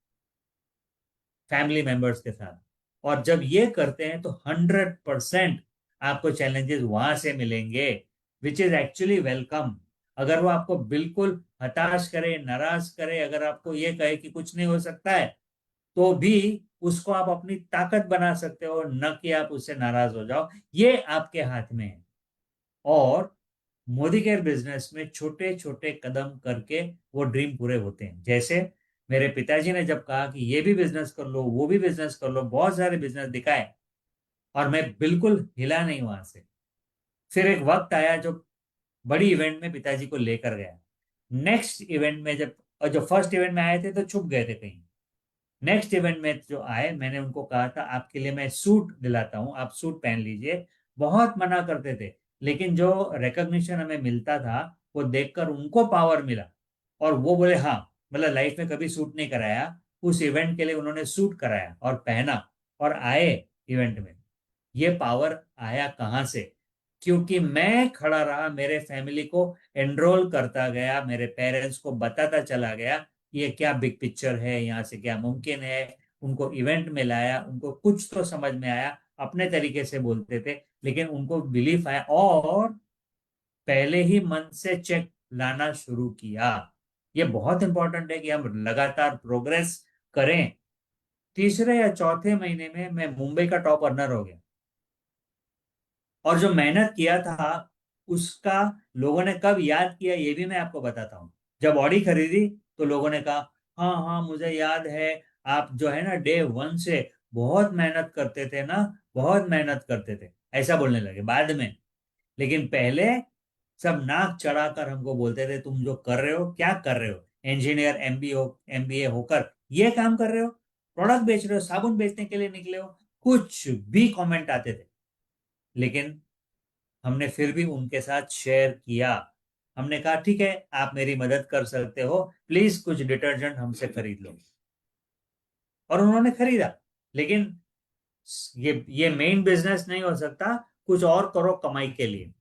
फैमिली मेंबर्स के साथ। और जब ये करते हैं तो 100% आपको चैलेंजेस वहां से मिलेंगे, विच इज एक्चुअली वेलकम। अगर वो आपको बिल्कुल हताश करे, नाराज करे, अगर आपको ये कहे कि कुछ नहीं हो सकता है, तो भी उसको आप अपनी ताकत बना सकते हो, न कि आप उससे नाराज हो जाओ। ये आपके हाथ में है। और मोदी केयर बिजनेस में छोटे छोटे कदम करके वो ड्रीम पूरे होते हैं। जैसे मेरे पिताजी ने जब कहा कि ये भी बिजनेस कर लो, वो भी बिजनेस कर लो, बहुत सारे बिजनेस दिखाए, और मैं बिल्कुल हिला नहीं वहां से। फिर एक वक्त आया जो बड़ी इवेंट में पिताजी को लेकर गया। नेक्स्ट इवेंट में जब, और जो फर्स्ट इवेंट में आए थे तो छुप गए थे कहीं। नेक्स्ट इवेंट में जो आए, मैंने उनको कहा था आपके लिए मैं सूट दिलाता हूँ, आप सूट पहन लीजिए। बहुत मना करते थे, लेकिन जो रिकॉग्निशन हमें मिलता था वो देखकर उनको पावर मिला, और वो बोले हाँ। मतलब लाइफ में कभी सूट नहीं कराया, उस इवेंट के लिए उन्होंने सूट कराया और पहना और आए इवेंट में। ये पावर आया कहाँ से? क्योंकि मैं खड़ा रहा, मेरे फैमिली को एनरोल करता गया, मेरे पेरेंट्स को बताता चला गया ये क्या बिग पिक्चर है, यहाँ से क्या मुमकिन है। उनको इवेंट में लाया, उनको कुछ तो समझ में आया, अपने तरीके से बोलते थे, लेकिन उनको बिलीफ आया, और पहले ही मन से चेक लाना शुरू किया। ये बहुत इंपॉर्टेंट है कि हम लगातार प्रोग्रेस करें। तीसरे या चौथे महीने में मैं मुंबई का टॉप अर्नर हो गया। और जो मेहनत किया था उसका लोगों ने कब याद किया ये भी मैं आपको बताता हूँ। जब ऑडी खरीदी तो लोगों ने कहा हाँ हाँ मुझे याद है, आप जो है ना डे वन से बहुत मेहनत करते थे ना, बहुत मेहनत करते थे, ऐसा बोलने लगे बाद में। लेकिन पहले सब नाक चढ़ाकर हमको बोलते थे तुम जो कर रहे हो, क्या कर रहे हो, इंजीनियर एमबीए होकर ये काम कर रहे हो, प्रोडक्ट बेच रहे हो, साबुन बेचने के लिए निकले हो, कुछ भी कमेंट आते थे। लेकिन हमने फिर भी उनके साथ शेयर किया। हमने कहा ठीक है आप मेरी मदद कर सकते हो, प्लीज कुछ डिटर्जेंट हमसे खरीद लो। और उन्होंने खरीदा। लेकिन ये मेन बिजनेस नहीं हो सकता, कुछ और करो कमाई के लिए।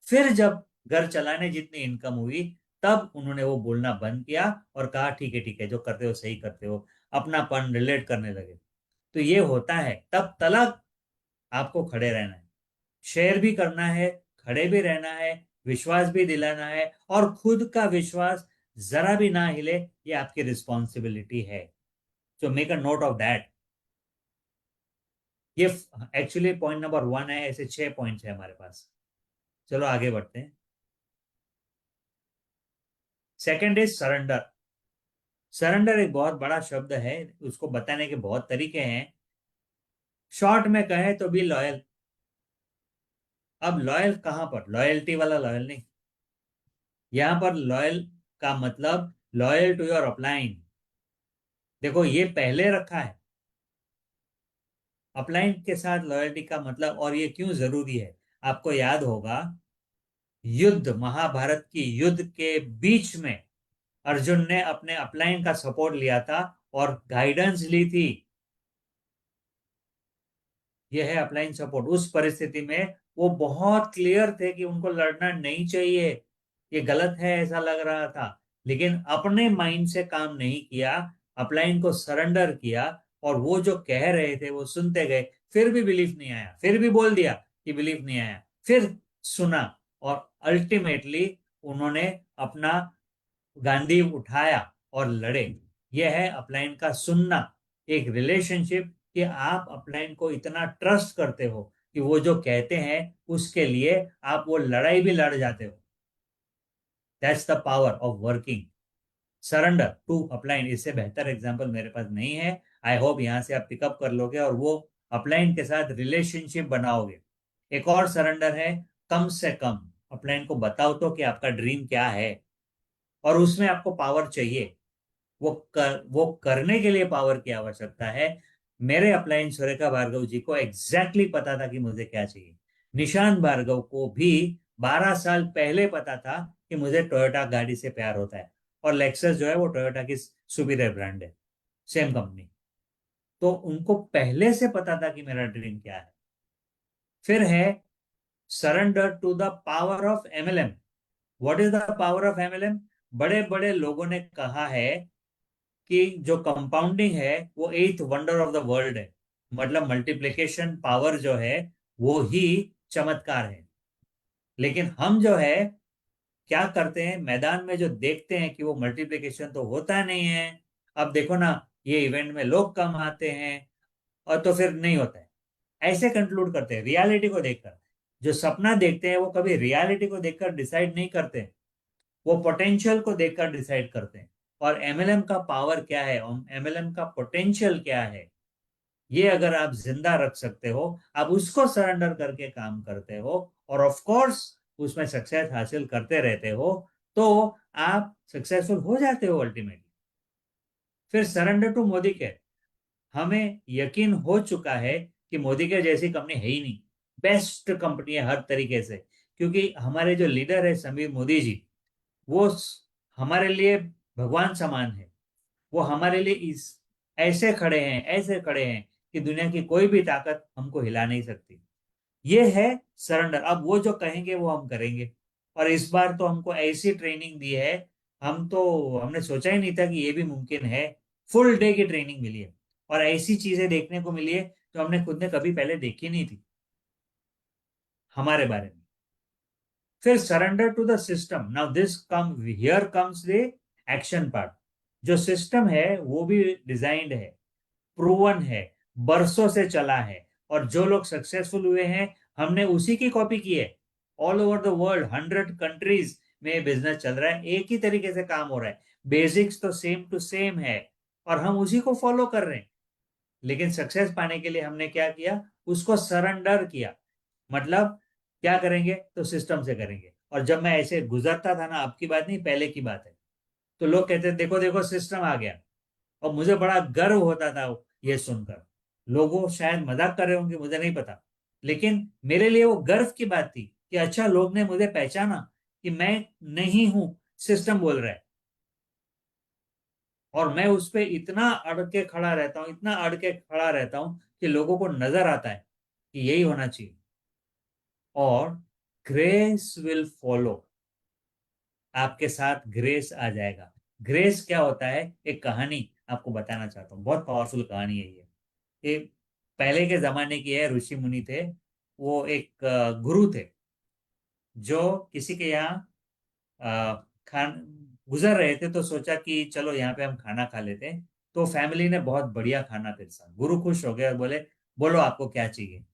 फिर जब घर चलाने जितनी इनकम हुई, तब उन्होंने वो बोलना बंद किया और कहा ठीक है जो करते हो सही करते हो, अपनापन रिलेट करने लगे। तो ये होता है, तब तलक आपको खड़े रहना है, शेयर भी करना है, खड़े भी रहना है, विश्वास भी दिलाना है, और खुद का विश्वास जरा भी ना हिले, ये आपकी रिस्पॉन्सिबिलिटी है। So make a note of that. ये एक्चुअली पॉइंट नंबर 1 है, ऐसे 6 पॉइंट्स है हमारे पास। चलो आगे बढ़ते हैं। Second is surrender. सरेंडर एक बहुत बड़ा शब्द है, उसको बताने के बहुत तरीके हैं। शॉर्ट में कहें तो बी लॉयल। अब लॉयल कहां पर? लॉयल्टी वाला लॉयल नहीं, यहां पर लॉयल का मतलब लॉयल टू योर अपलाइन। देखो ये पहले रखा है अपलाइन के साथ लॉयल्टी का मतलब, और ये क्यों जरूरी है? आपको याद होगा युद्ध, महाभारत की युद्ध के बीच में अर्जुन ने अपने अपलाइन का सपोर्ट लिया था और गाइडेंस ली थी। यह है अपलाइन सपोर्ट। उस परिस्थिति में वो बहुत क्लियर थे कि उनको लड़ना नहीं चाहिए, ये गलत है ऐसा लग रहा था, लेकिन अपने माइंड से काम नहीं किया, अपलाइन को सरेंडर किया, और वो जो कह रहे थे वो सुनते गए। फिर भी बिलीफ नहीं आया, फिर भी बोल दिया कि बिलीफ नहीं आया, फिर सुना, और अल्टीमेटली उन्होंने अपना गांधी उठाया और लड़े। यह है अपलाइन का सुनना, एक रिलेशनशिप, कि आप अपलाइन को इतना ट्रस्ट करते हो कि वो जो कहते हैं उसके लिए आप वो लड़ाई भी लड़ जाते हो। That's the power of working. Surrender to upline, इससे बेहतर एग्जाम्पल मेरे पास नहीं है। आई होप यहाँ से आप पिकअप कर लोगे और वो अपलाइन के साथ रिलेशनशिप बनाओगे। एक और सरेंडर है, कम से कम अपलाइन को बताओ तो कि आपका ड्रीम क्या है, और उसमें आपको पावर चाहिए। वो करने के लिए पावर की आवश्यकता है। मेरे अपलाइन सुरेखा भार्गव जी को एग्जैक्टली पता था कि मुझे क्या चाहिए। निशांत भार्गव को भी 12 साल पहले पता था कि मुझे टोयोटा गाड़ी से प्यार होता है, और लेक्सस जो है वो टोयोटा की सुपीरियर ब्रांड है, सेम कंपनी। तो उनको पहले से पता था कि मेरा ड्रीम क्या है। फिर है surrender to the power of MLM. What is the power of MLM? बड़े बड़े लोगों ने कहा है कि जो कंपाउंडिंग है वो एथ वंडर ऑफ द वर्ल्ड है। मतलब मल्टीप्लिकेशन पावर जो है वो ही चमत्कार है। लेकिन हम जो है क्या करते हैं, मैदान में जो देखते हैं कि वो मल्टीप्लिकेशन तो होता नहीं है। अब देखो ना, ये इवेंट में लोग कम आते हैं और तो फिर नहीं होता है। ऐसे कंक्लूड करते हैं रियलिटी को देखकर। जो सपना देखते हैं वो कभी रियलिटी को देखकर डिसाइड नहीं करते, वो पोटेंशियल को देखकर डिसाइड करते हैं। और एमएलएम का पावर क्या है, एमएलएम का पोटेंशियल क्या है, ये अगर आप जिंदा रख सकते हो, आप उसको सरेंडर करके काम करते हो, और ऑफ कोर्स उसमें सक्सेस हासिल करते रहते हो, तो आप सक्सेसफुल हो जाते हो अल्टीमेटली। फिर सरेंडर टू मोदी केयर। हमें यकीन हो चुका है कि मोदी केयर जैसी कंपनी है ही नहीं। बेस्ट कंपनी है हर तरीके से, क्योंकि हमारे जो लीडर है समीर मोदी जी, वो हमारे लिए भगवान समान है। वो हमारे लिए इस ऐसे खड़े हैं, ऐसे खड़े हैं कि दुनिया की कोई भी ताकत हमको हिला नहीं सकती। ये है सरेंडर। अब वो जो कहेंगे वो हम करेंगे। और इस बार तो हमको ऐसी ट्रेनिंग दी है, हमने सोचा ही नहीं था कि ये भी मुमकिन है। फुल डे की ट्रेनिंग मिली है, और ऐसी चीजें देखने को मिली है जो हमने खुद ने कभी पहले देखी नहीं थी हमारे बारे में। फिर surrender to the system. Now this come here comes the action part. जो सिस्टम है वो भी डिजाइंड है, प्रूवन है, बरसों से चला है, और जो लोग सक्सेसफुल हुए हैं हमने उसी की कॉपी की है। All over the world 100 countries में बिजनेस चल रहा है, एक ही तरीके से काम हो रहा है, बेसिक्स तो सेम टू सेम है, और हम उसी को फॉलो कर रहे हैं। लेकिन सक्सेस पाने के लिए हमने क्या किया, उसको सरेंडर किया। मतलब क्या करेंगे तो सिस्टम से करेंगे। और जब मैं ऐसे गुजरता था ना, अब की बात नहीं पहले की बात है, तो लोग कहते देखो देखो सिस्टम आ गया, और मुझे बड़ा गर्व होता था ये सुनकर। लोगों शायद मजाक कर रहे होंगे, मुझे नहीं पता, लेकिन मेरे लिए वो गर्व की बात थी कि अच्छा लोग ने मुझे पहचाना कि मैं नहीं हूं, सिस्टम बोल रहा है। और मैं उस पर इतना अड़ के खड़ा रहता हूँ, इतना अड़ के खड़ा रहता हूँ कि लोगों को नजर आता है कि यही होना चाहिए। और ग्रेस विल फॉलो, आपके साथ ग्रेस आ जाएगा। ग्रेस क्या होता है, एक कहानी आपको बताना चाहता हूँ, बहुत पावरफुल कहानी है ये पहले के जमाने की है। ऋषि मुनि थे, वो एक गुरु थे जो किसी के यहाँ खान गुजर रहे थे, तो सोचा कि चलो यहाँ पे हम खाना खा लेते हैं। तो फैमिली ने बहुत बढ़िया खाना पिरसा, गुरु खुश हो गए और बोले बोलो आपको क्या चाहिए।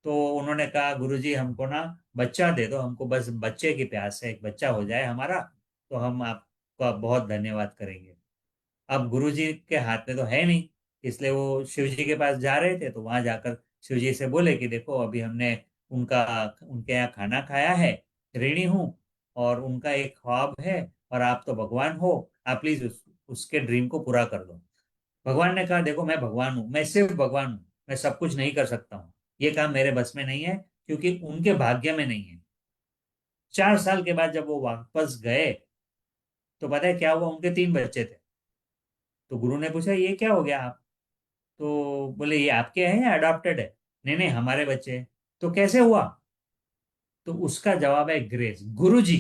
तो उन्होंने कहा गुरुजी हमको ना बच्चा दे दो, हमको बस बच्चे की प्यास है, एक बच्चा हो जाए हमारा तो हम आपका बहुत धन्यवाद करेंगे। अब गुरुजी के हाथ में तो है नहीं, इसलिए वो शिव जी के पास जा रहे थे, तो वहां जाकर शिव जी से बोले कि देखो अभी हमने उनका उनके यहाँ खाना खाया है, ऋणी हूँ, और उनका एक ख्वाब है, और आप तो भगवान हो, आप प्लीज उसके ड्रीम को पूरा कर दो। भगवान ने कहा देखो मैं भगवान हूँ, मैं सिर्फ भगवान हूँ, मैं सब कुछ नहीं कर सकता हूँ, ये काम मेरे बस में नहीं है, क्योंकि उनके भाग्य में नहीं है। 4 साल के बाद जब वो वापस गए, तो पता है क्या हुआ, उनके 3 बच्चे थे। तो गुरु ने पूछा ये क्या हो गया आप, तो बोले ये आपके हैं या अडॉप्टेड है? नहीं नहीं हमारे बच्चे हैं। तो कैसे हुआ? तो उसका जवाब है ग्रेस। गुरुजी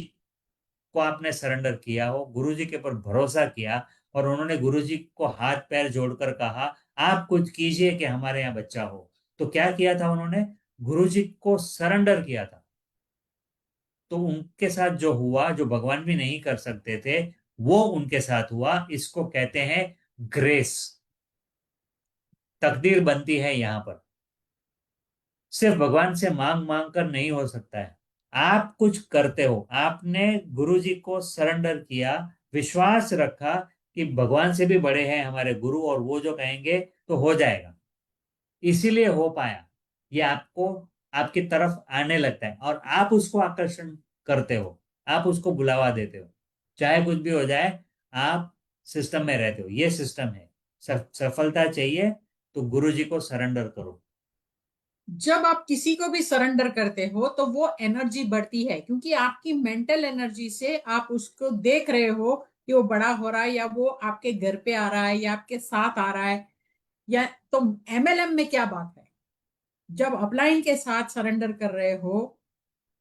को आपने सरेंडर किया हो, गुरुजी के ऊपर भरोसा किया, और उन्होंने गुरुजी को हाथ पैर जोड़कर कहा आप कुछ कीजिए कि हमारे यहाँ बच्चा हो। तो क्या किया था उन्होंने, गुरुजी को सरेंडर किया था। तो उनके साथ जो हुआ, जो भगवान भी नहीं कर सकते थे, वो उनके साथ हुआ। इसको कहते हैं ग्रेस। तकदीर बनती है यहां पर। सिर्फ भगवान से मांग मांग कर नहीं हो सकता है। आप कुछ करते हो, आपने गुरु जी को सरेंडर किया, विश्वास रखा कि भगवान से भी बड़े हैं हमारे गुरु, और वो जो कहेंगे तो हो जाएगा। इसीलिए हो पाया। ये आपको आपकी तरफ आने लगता है और आप उसको आकर्षण करते हो, आप उसको बुलावा देते हो। चाहे कुछ भी हो जाए, आप सिस्टम में रहते हो। ये सिस्टम है। सफलता चाहिए तो गुरु जी को सरेंडर करो। जब आप किसी को भी सरेंडर करते हो तो वो एनर्जी बढ़ती है, क्योंकि आपकी मेंटल एनर्जी से आप उसको देख रहे हो कि वो बड़ा हो रहा है, या वो आपके घर पे आ रहा है, या आपके साथ आ रहा है। या तो एमएलएम में क्या बात है, जब अपलाइन के साथ सरेंडर कर रहे हो,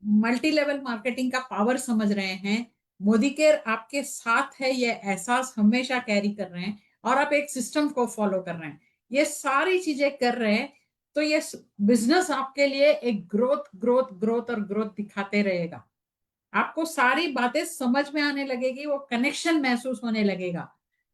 मल्टी लेवल मार्केटिंग का पावर समझ रहे हैं, मोदी केयर आपके साथ है, ये एहसास हमेशा कैरी कर रहे हैं, और आप एक सिस्टम को फॉलो कर रहे हैं, ये सारी चीजें कर रहे हैं, तो ये बिजनेस आपके लिए एक ग्रोथ ग्रोथ ग्रोथ और ग्रोथ दिखाते रहेगा। आपको सारी बातें समझ में आने लगेगी, वो कनेक्शन महसूस होने लगेगा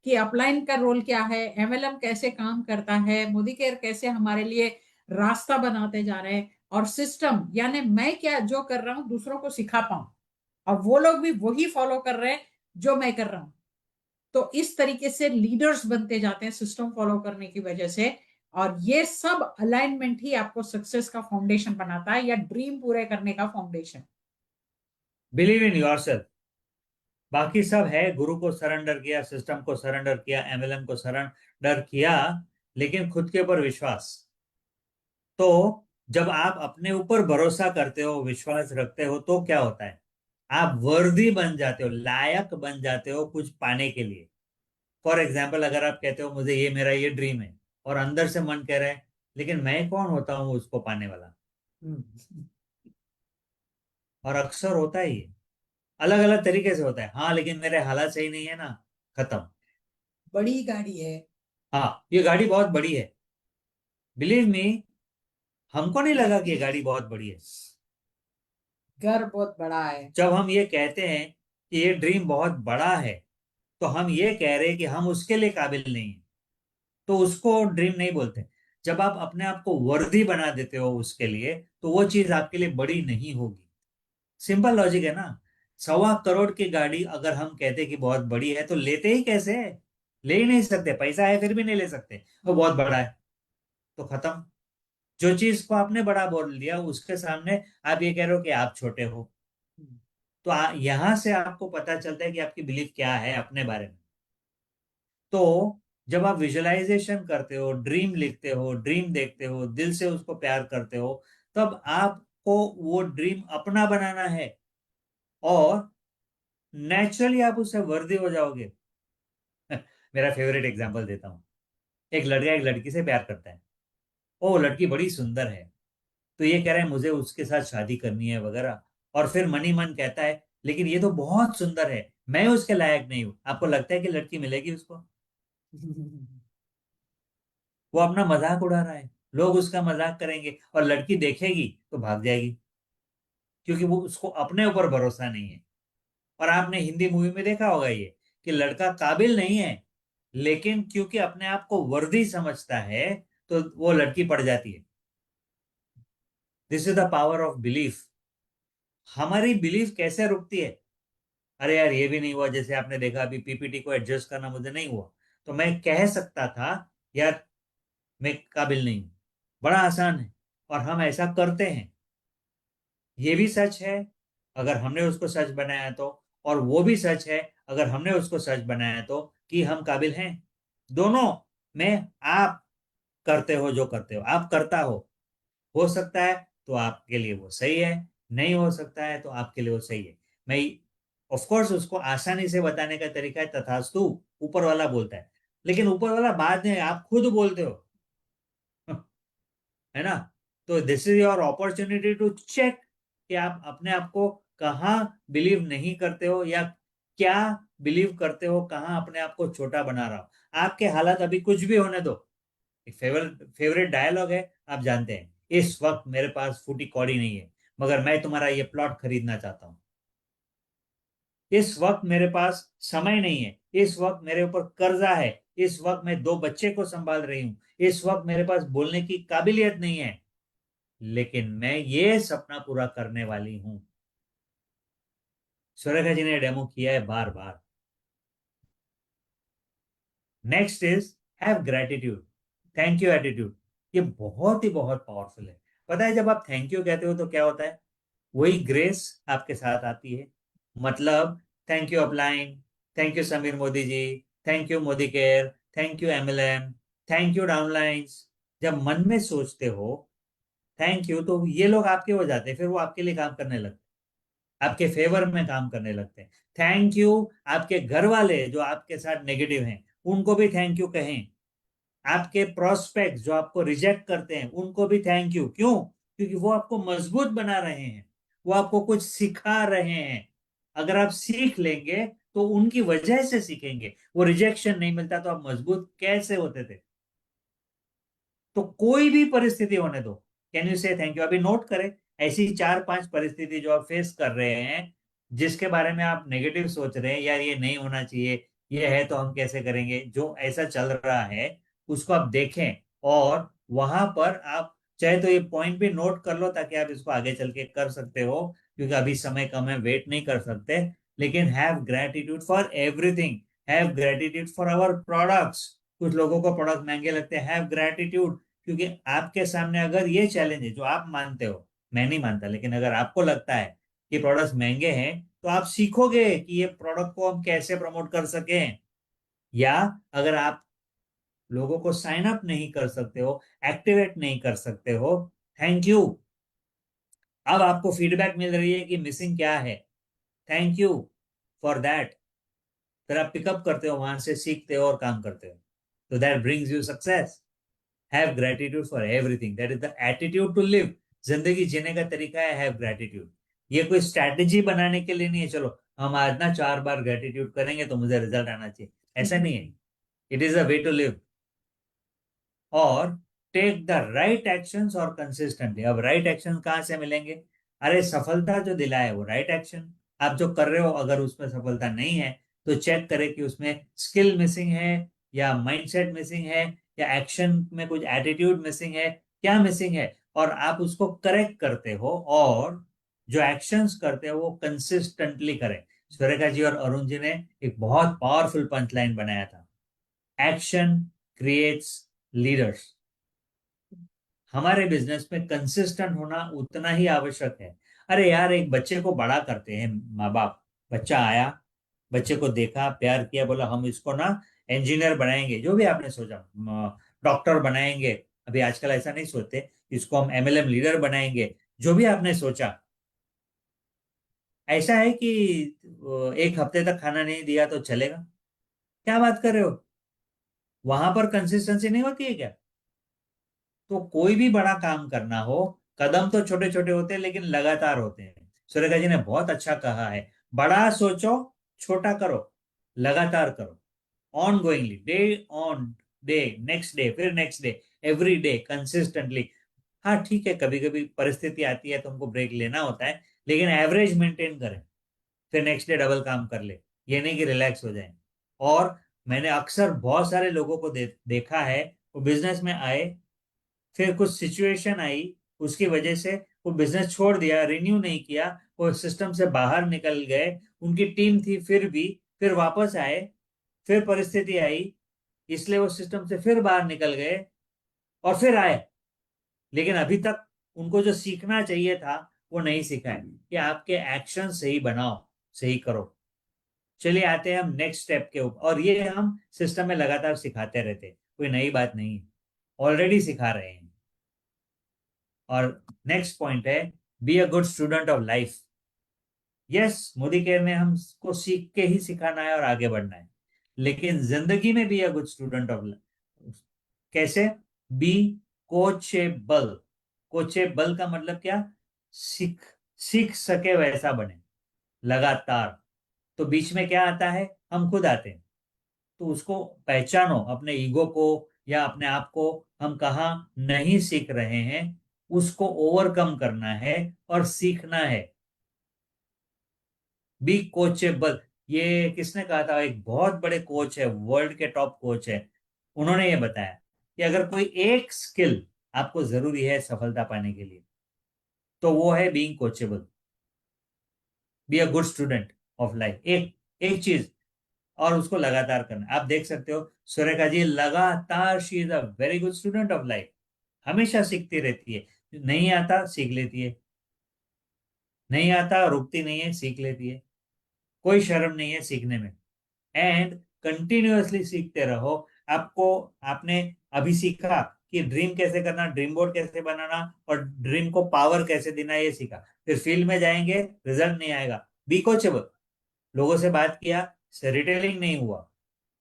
कि अपलाइन का रोल क्या है, एमएलएम कैसे काम करता है, मोदी केयर कैसे हमारे लिए रास्ता बनाते जा रहे हैं, और सिस्टम यानी मैं क्या जो कर रहा हूं दूसरों को सिखा पाऊं, और वो लोग भी वही फॉलो कर रहे हैं जो मैं कर रहा हूं। तो इस तरीके से लीडर्स बनते जाते हैं सिस्टम फॉलो करने की वजह से। और ये सब अलाइनमेंट ही आपको सक्सेस का फाउंडेशन बनाता है, या ड्रीम पूरे करने का फाउंडेशन। Believe in yourself. बाकी सब है, गुरु को सरेंडर किया, सिस्टम को सरेंडर किया, एमएलएम को सरेंडर किया, लेकिन खुद के ऊपर विश्वास। तो जब आप अपने ऊपर भरोसा करते हो, विश्वास रखते हो, तो क्या होता है? आप वर्दी बन जाते हो, लायक बन जाते हो कुछ पाने के लिए। फॉर एग्जाम्पल, अगर आप कहते हो मुझे ये मेरा ये ड्रीम है, और अंदर से मन कह रहा है लेकिन मैं कौन होता हूँ उसको पाने वाला। और अक्सर होता है ये, अलग अलग तरीके से होता है। हाँ लेकिन मेरे हालात सही नहीं है ना, खत्म। बड़ी गाड़ी है। हाँ ये गाड़ी बहुत बड़ी है, बिलीव मी। हमको नहीं लगा कि ये गाड़ी बहुत बड़ी है। घर बहुत बड़ा है। जब हम ये कहते हैं कि ये ड्रीम बहुत बड़ा है, तो हम ये कह रहे हैं कि हम उसके लिए काबिल नहीं है, तो उसको ड्रीम नहीं बोलते। जब आप अपने आप को वर्दी बना देते हो उसके लिए, तो वो चीज आपके लिए बड़ी नहीं होगी। सिंपल लॉजिक है ना। 1.25 करोड़ की गाड़ी अगर हम कहते कि बहुत बड़ी है, तो लेते ही कैसे है? ले ही नहीं सकते, पैसा है फिर भी नहीं ले सकते। वो बहुत बड़ा है तो खत्म। जो चीज को आपने बड़ा बोल दिया उसके सामने आप ये कह रहे हो कि आप छोटे हो। तो यहां से आपको पता चलता है कि आपकी बिलीफ क्या है अपने बारे में। तो जब आप विजुअलाइजेशन करते हो, ड्रीम लिखते हो, ड्रीम देखते हो, दिल से उसको प्यार करते हो, तब आपको वो ड्रीम अपना बनाना है, और नेचुरली आप उससे वर्दी हो जाओगे। मेरा फेवरेट एग्जांपल देता हूँ। एक लड़का एक लड़की से प्यार करता है, ओ लड़की बड़ी सुंदर है, तो ये कह रहा है मुझे उसके साथ शादी करनी है वगैरह। और फिर मन ही मन कहता है लेकिन ये तो बहुत सुंदर है, मैं उसके लायक नहीं हूं। आपको लगता है कि लड़की मिलेगी उसको? वो अपना मजाक उड़ा रहा है, लोग उसका मजाक करेंगे, और लड़की देखेगी तो भाग जाएगी, क्योंकि वो उसको अपने ऊपर भरोसा नहीं है। और आपने हिंदी मूवी में देखा होगा ये, कि लड़का काबिल नहीं है, लेकिन क्योंकि अपने आप को वर्दी समझता है, तो वो लड़की पड़ जाती है। This is the power of belief. हमारी बिलीफ कैसे रुकती है? अरे यार ये भी नहीं हुआ, जैसे आपने देखा अभी पीपीटी को एडजस्ट करना मुझे नहीं हुआ, तो मैं कह सकता था यार मैं काबिल नहीं हूं। बड़ा आसान है, और हम ऐसा करते हैं। ये भी सच है अगर हमने उसको सच बनाया तो, और वो भी सच है अगर हमने उसको सच बनाया तो, कि हम काबिल हैं। दोनों में आप करते हो जो करते हो, आप करता हो सकता है तो आपके लिए वो सही है, नहीं हो सकता है तो आपके लिए वो सही है। मैं ऑफ कोर्स उसको आसानी से बताने का तरीका है तथास्तु, ऊपर वाला बोलता है, लेकिन ऊपर वाला बाद में आप खुद बोलते हो। है ना? तो this is your opportunity to check कि आप अपने आप को कहाँ बिलीव नहीं करते हो, या क्या बिलीव करते हो, कहाँ अपने आप को छोटा बना रहा हो। आपके हालात अभी कुछ भी होने दो। एक फेवरेट डायलॉग है, आप जानते हैं, इस वक्त मेरे पास फूटी कौड़ी नहीं है, मगर मैं तुम्हारा ये प्लॉट खरीदना चाहता हूं। इस वक्त मेरे पास समय नहीं है, इस वक्त मेरे ऊपर कर्जा है, इस वक्त मैं 2 बच्चे को संभाल रही हूँ, इस वक्त मेरे पास बोलने की काबिलियत नहीं है। लेकिन मैं ये सपना पूरा करने वाली हूं। सुरेखा जी ने डेमो किया है बार बार। Next is have gratitude, thank you attitude. ये बहुत ही बहुत पावरफुल है। पता है जब आप थैंक यू कहते हो तो क्या होता है, वही ग्रेस आपके साथ आती है। मतलब thank you upline, thank you Sameer Modi ji, thank you Modicare, thank you MLM, thank you downlines. जब मन में सोचते हो थैंक यू तो ये लोग आपके हो जाते हैं, फिर वो आपके लिए काम करने लगते हैं, आपके फेवर में काम करने लगते हैं। थैंक यू आपके घर वाले जो आपके साथ नेगेटिव हैं उनको भी थैंक यू कहें। आपके प्रोस्पेक्ट जो आपको रिजेक्ट करते हैं उनको भी थैंक यू। क्यों? क्योंकि वो आपको मजबूत बना रहे हैं, वो आपको कुछ सिखा रहे हैं। अगर आप सीख लेंगे तो उनकी वजह से सीखेंगे। वो रिजेक्शन नहीं मिलता तो आप मजबूत कैसे होते थे? तो कोई भी परिस्थिति होने दो, कैन यू से थैंक यू। अभी नोट करें ऐसी 4-5 परिस्थिति जो आप फेस कर रहे हैं, जिसके बारे में आप नेगेटिव सोच रहे हैं, यार ये नहीं होना चाहिए, ये है तो हम कैसे करेंगे, जो ऐसा चल रहा है उसको आप देखें। और वहां पर आप चाहे तो ये पॉइंट भी नोट कर लो ताकि आप इसको आगे चल के कर सकते हो, क्योंकि अभी समय कम है, वेट नहीं कर सकते। लेकिन have gratitude for everything, have gratitude for our products. कुछ लोगों को प्रोडक्ट महंगे लगते हैं, हैव ग्रेटिट्यूड, क्योंकि आपके सामने अगर ये चैलेंज है जो आप मानते हो, मैं नहीं मानता, लेकिन अगर आपको लगता है कि प्रोडक्ट्स महंगे हैं तो आप सीखोगे कि ये प्रोडक्ट को हम कैसे प्रमोट कर सकें। या अगर आप लोगों को साइन अप नहीं कर सकते हो, एक्टिवेट नहीं कर सकते हो, थैंक यू। अब आपको फीडबैक मिल रही है कि मिसिंग क्या है, थैंक यू फॉर दैट। फिर आप पिकअप करते हो, वहां से सीखते हो और काम करते हो। तो that brings you success. Have gratitude for everything, that is the attitude to live. जिंदगी जीने का तरीका है हैव ग्रेटिट्यूड। ये कोई स्ट्रैटेजी बनाने के लिए नहीं है, चलो हम आज ना 4 बार ग्रेटिट्यूड करेंगे तो मुझे रिजल्ट आना चाहिए, ऐसा नहीं है। It is a way to live. और टेक द राइट एक्शंस और कंसिस्टेंटली। अब राइट एक्शन कहाँ से मिलेंगे? अरे सफलता जो दिलाए वो राइट एक्शन। आप जो कर रहे हो अगर उसमें सफलता नहीं है तो चेक करें कि उसमें स्किल मिसिंग है, या माइंडसेट मिसिंग है, या एक्शन में कुछ एटीट्यूड मिसिंग है, क्या मिसिंग है, और आप उसको करेक्ट करते हो। और जो एक्शंस करते हो वो कंसिस्टेंटली करें। सुरेखा जी और अरुण जी ने एक बहुत पावरफुल पंच लाइन बनाया था, एक्शन क्रिएट्स लीडर्स। हमारे बिजनेस में कंसिस्टेंट होना उतना ही आवश्यक है। अरे यार, एक बच्चे को बड़ा करते हैं माँ बाप। बच्चा आया, बच्चे को देखा, प्यार किया, बोला हम इसको ना इंजीनियर बनाएंगे, जो भी आपने सोचा, डॉक्टर बनाएंगे। अभी आजकल ऐसा नहीं सोचते, इसको हम एमएलएम लीडर बनाएंगे, जो भी आपने सोचा। ऐसा है कि एक हफ्ते तक खाना नहीं दिया तो चलेगा? क्या बात कर रहे हो? वहां पर कंसिस्टेंसी नहीं होती है क्या? तो कोई भी बड़ा काम करना हो, कदम तो छोटे छोटे होते हैं लेकिन लगातार होते हैं। सुरेखा जी ने बहुत अच्छा कहा है, बड़ा सोचो, छोटा करो, लगातार करो, on goingly, day on day, next day, फिर next day, every day consistently. हाँ ठीक है, कभी कभी परिस्थिति आती है तो हमको ब्रेक लेना होता है, लेकिन एवरेज मेंटेन करें, फिर नेक्स्ट डे डबल काम कर ले। ये नहीं कि रिलैक्स हो जाए। और मैंने अक्सर बहुत सारे लोगों को देखा है, वो बिजनेस में आए, फिर कुछ सिचुएशन आई, उसकी वजह से वो बिजनेस छोड़ दिया, रिन्यू नहीं किया, वो सिस्टम से बाहर निकल गए। उनकी टीम थी फिर भी, फिर वापस आए, फिर परिस्थिति आई, इसलिए वो सिस्टम से फिर बाहर निकल गए और फिर आए। लेकिन अभी तक उनको जो सीखना चाहिए था वो नहीं सीखा है, कि आपके एक्शन सही बनाओ, सही करो। चलिए आते हैं हम नेक्स्ट स्टेप के ऊपर, और ये हम सिस्टम में लगातार सिखाते रहते हैं, कोई नई बात नहीं है, ऑलरेडी सिखा रहे हैं। और नेक्स्ट पॉइंट है, B a good student of life. Yes, Modi care में हमको सीख के ही सिखाना है और आगे बढ़ना है, लेकिन जिंदगी में be a good student of life. कैसे? Be coachable. कोचेबल का मतलब क्या? सीख सीख सके वैसा बने, लगातार। तो बीच में क्या आता है? हम खुद आते हैं। तो उसको पहचानो, अपने ईगो को या अपने आप को, हम कहाँ नहीं सीख रहे हैं, उसको ओवरकम करना है और सीखना है। Be coachable. ये किसने कहा था? एक बहुत बड़े कोच है, वर्ल्ड के टॉप कोच है, उन्होंने ये बताया कि अगर कोई एक स्किल आपको जरूरी है सफलता पाने के लिए, तो वो है being coachable, B a good student of life. एक एक चीज, और उसको लगातार करना। आप देख सकते हो सुरेखा जी लगातार, she is a very good student of life, हमेशा सीखती रहती है। नहीं आता सीख लेती है, नहीं आता रुकती नहीं है, सीख लेती है। कोई शर्म नहीं है सीखने में, एंड कंटिन्यूअसली सीखते रहो। आपको, आपने अभी सीखा कि ड्रीम कैसे करना, ड्रीम बोर्ड कैसे बनाना, और ड्रीम को पावर कैसे देना, ये सीखा। फिर फील्ड में जाएंगे, रिजल्ट नहीं आएगा, बी कोचेबल। लोगों से बात किया, रिटेलिंग नहीं हुआ।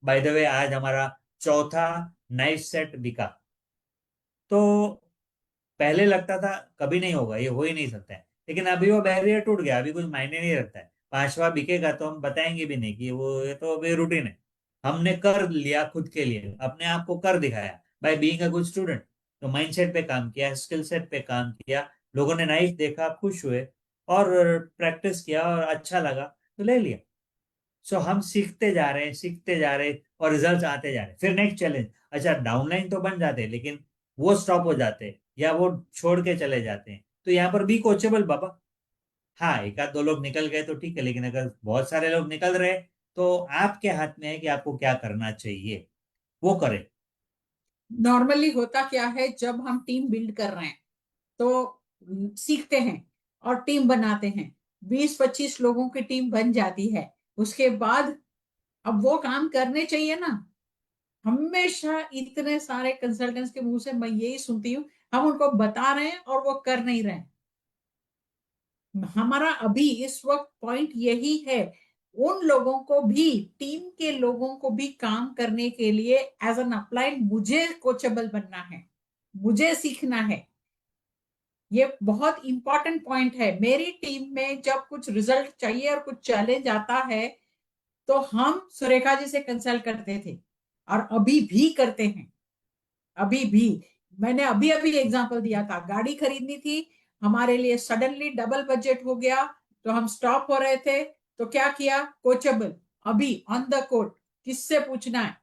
बाय द वे आज हमारा चौथा नाइफ सेट बिका। तो पहले लगता था कभी नहीं होगा, ये हो ही नहीं सकता है, लेकिन अभी वो बैरियर टूट गया, अभी कुछ मायने नहीं रखता है। पांचवा बिकेगा तो हम बताएंगे भी नहीं कि वो, ये तो अभी रूटीन है। हमने कर लिया खुद के लिए, अपने आप को कर दिखाया by being a good student. तो माइंडसेट पे काम किया, स्किल सेट पे काम किया, लोगों ने नाइफ देखा, खुश हुए, और प्रैक्टिस किया और अच्छा लगा तो ले लिया। सो हम सीखते जा रहे हैं, सीखते जा रहे हैं, और रिजल्ट आते जा रहे हैं। फिर नेक्स्ट चैलेंज, अच्छा डाउनलाइन तो बन जाते हैं, लेकिन वो स्टॉप हो जाते हैं या वो छोड़ के चले जाते हैं, तो यहाँ पर भी कोचेबल बाबा। हाँ, एक आध दो लोग निकल गए तो ठीक है, लेकिन अगर बहुत सारे लोग निकल रहे तो आपके हाथ में है कि आपको क्या करना चाहिए, वो करें। नॉर्मली होता क्या है, जब हम टीम बिल्ड कर रहे हैं तो सीखते हैं और टीम बनाते हैं, 20-25 लोगों की टीम बन जाती है। उसके बाद अब वो काम करने चाहिए ना। हमेशा इतने सारे कंसल्टेंट्स के मुंह से मैं यही सुनती हूँ, हम उनको बता रहे हैं और वो कर नहीं रहे। हमारा अभी इस वक्त पॉइंट यही है, उन लोगों को भी, टीम के लोगों को भी काम करने के लिए एज एन अप्लाइड मुझे कोचेबल बनना है, मुझे सीखना है। ये बहुत इंपॉर्टेंट पॉइंट है। मेरी टीम में जब कुछ रिजल्ट चाहिए और कुछ चैलेंज आता है तो हम सुरेखा जी से कंसल्ट करते थे और अभी भी करते हैं। अभी भी, मैंने अभी अभी एग्जांपल दिया था, गाड़ी खरीदनी थी हमारे लिए, सडनली डबल बजट हो गया तो हम स्टॉप हो रहे थे, तो क्या किया, कोचेबल, अभी ऑन द कोट, किससे पूछना है,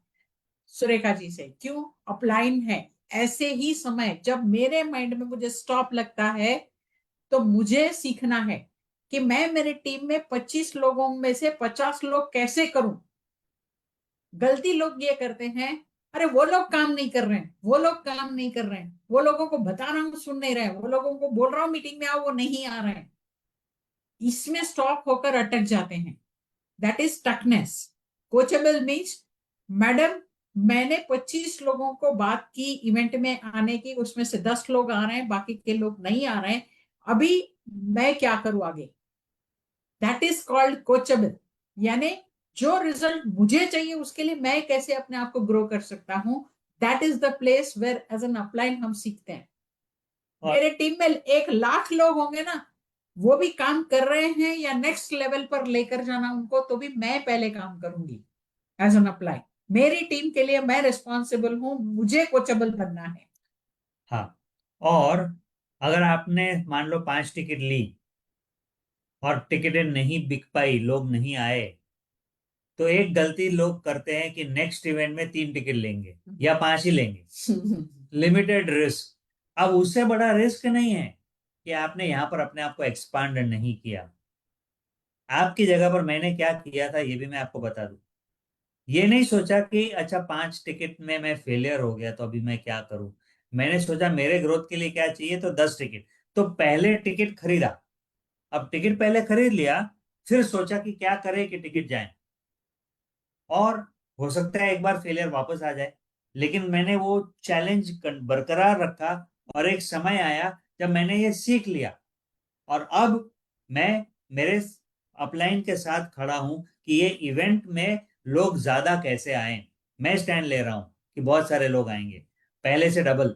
सुरेखा जी से। क्यों, अपलाइन है। ऐसे ही समय जब मेरे माइंड में मुझे स्टॉप लगता है तो मुझे सीखना है कि मैं मेरे टीम में 25 लोगों में से 50 लोग कैसे करूं। गलती लोग ये करते हैं, अरे वो लोग काम नहीं कर रहे हैं, वो लोग काम नहीं कर रहे हैं, वो लोगों को बता रहा हूं सुन नहीं रहे, वो लोगों को बोल रहा हूं मीटिंग में आओ, वो नहीं आ रहे हैं। इसमें स्टॉप होकर अटक जाते हैं। That is stuckness. Coachable means, madam मैंने 25 लोगों को बात की इवेंट में आने की, उसमें से 10 लोग आ रहे हैं, बाकी के लोग नहीं आ रहे हैं, अभी मैं क्या करूं आगे। That is called coachable. यानी जो रिजल्ट मुझे चाहिए उसके लिए मैं कैसे अपने आप को ग्रो कर सकता हूं। That is the place where as an upline हम सीखते हैं। और मेरे टीम में 1 लाख लोग होंगे ना, वो भी काम कर रहे हैं या नेक्स्ट लेवल पर लेकर जाना उनको, तो भी मैं पहले काम करूंगी एज एन अप्लाई। मेरी टीम के लिए मैं रिस्पॉन्सिबल हूं, मुझे कोचेबल बनना है। हाँ, और अगर आपने मान लो 5 टिकट ली और टिकटें नहीं बिक पाई, लोग नहीं आए, तो एक गलती लोग करते हैं कि नेक्स्ट इवेंट में 3 टिकट लेंगे या 5 ही लेंगे, लिमिटेड रिस्क। अब उससे बड़ा रिस्क नहीं है कि आपने यहां पर अपने आप को एक्सपांड नहीं किया। आपकी जगह पर मैंने क्या किया था ये भी मैं आपको बता दूं। ये नहीं सोचा कि अच्छा 5 टिकट में मैं फेलियर हो गया तो अभी मैं क्या करूं। मैंने सोचा मेरे ग्रोथ के लिए क्या चाहिए, तो 10 टिकट। तो पहले टिकट खरीदा। अब टिकट पहले खरीद लिया, फिर सोचा कि क्या करें कि टिकट जाए, और हो सकता है एक बार फेलियर वापस आ जाए, लेकिन मैंने वो चैलेंज बरकरार रखा। और एक समय आया जब मैंने ये सीख लिया, और अब मैं मेरे अपलाइन के साथ खड़ा हूं कि ये इवेंट में लोग ज्यादा कैसे आए। मैं स्टैंड ले रहा हूं कि बहुत सारे लोग आएंगे, पहले से डबल।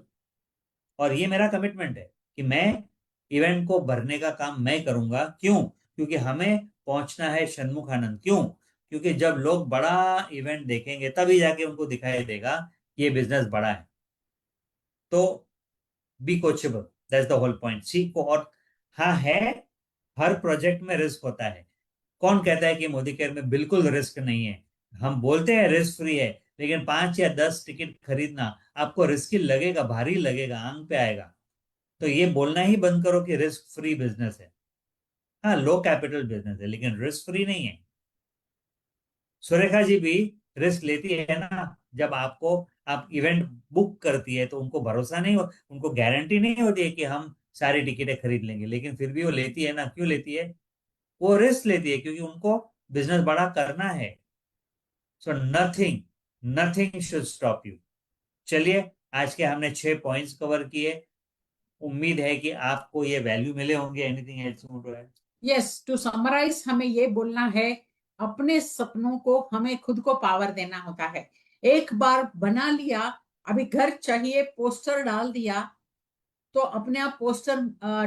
और ये मेरा कमिटमेंट है कि मैं इवेंट को भरने का काम मैं करूंगा। क्यों? क्योंकि हमें पहुंचना है षणमुख आनंद। क्यों? क्योंकि जब लोग बड़ा इवेंट देखेंगे तभी जाके उनको दिखाई देगा कि ये बिजनेस बड़ा है। तो be coachable, that's the whole point, सीखो। और हाँ है, हर प्रोजेक्ट में रिस्क होता है। कौन कहता है कि मोदी केयर में बिल्कुल रिस्क नहीं है? हम बोलते हैं रिस्क फ्री है, लेकिन 5 या 10 टिकट खरीदना आपको रिस्की लगेगा, भारी लगेगा, आंग पे आएगा। तो ये बोलना ही बंद करो कि रिस्क फ्री बिजनेस है। हाँ, लो कैपिटल बिजनेस है लेकिन रिस्क फ्री नहीं है। सुरेखा जी भी रिस्क लेती है ना। जब आपको आप इवेंट बुक करती है तो उनको भरोसा नहीं हो, उनको गारंटी नहीं होती है कि हम सारी टिकटें खरीद लेंगे, लेकिन फिर भी वो लेती है ना। क्यों लेती है? वो रिस्क लेती है क्योंकि उनको बिजनेस बड़ा करना है। So nothing, nothing should stop you. चलिए, आज के हमने 6 पॉइंट्स कवर किए। उम्मीद है कि आपको ये वैल्यू मिले होंगे। Anything else you want to add? Yes, to summarise हमें ये बोलना है, अपने सपनों को हमें खुद को पावर देना होता है। एक बार बना लिया, अभी घर चाहिए, पोस्टर डाल दिया तो अपने आप पोस्टर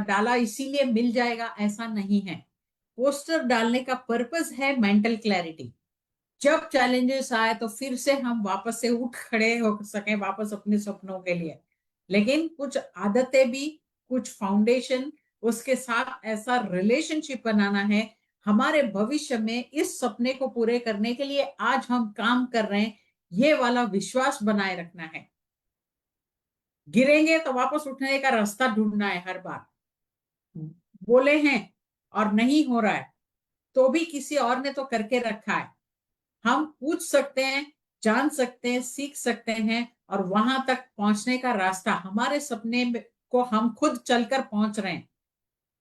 डाला इसीलिए मिल जाएगा, ऐसा नहीं है। पोस्टर डालने का पर्पस है मेंटल क्लैरिटी। जब चैलेंजेस आए तो फिर से हम वापस से उठ खड़े हो सके वापस अपने सपनों के लिए। लेकिन कुछ आदतें भी, कुछ फाउंडेशन, उसके साथ ऐसा रिलेशनशिप बनाना है हमारे भविष्य में इस सपने को पूरे करने के लिए आज हम काम कर रहे हैं, ये वाला विश्वास बनाए रखना है। गिरेंगे तो वापस उठने का रास्ता ढूंढना है हर बार। बोले हैं और नहीं हो रहा है तो भी किसी और ने तो करके रखा है। हम पूछ सकते हैं, जान सकते हैं, सीख सकते हैं, और वहां तक पहुंचने का रास्ता हमारे सपने को हम खुद चलकर पहुंच रहे हैं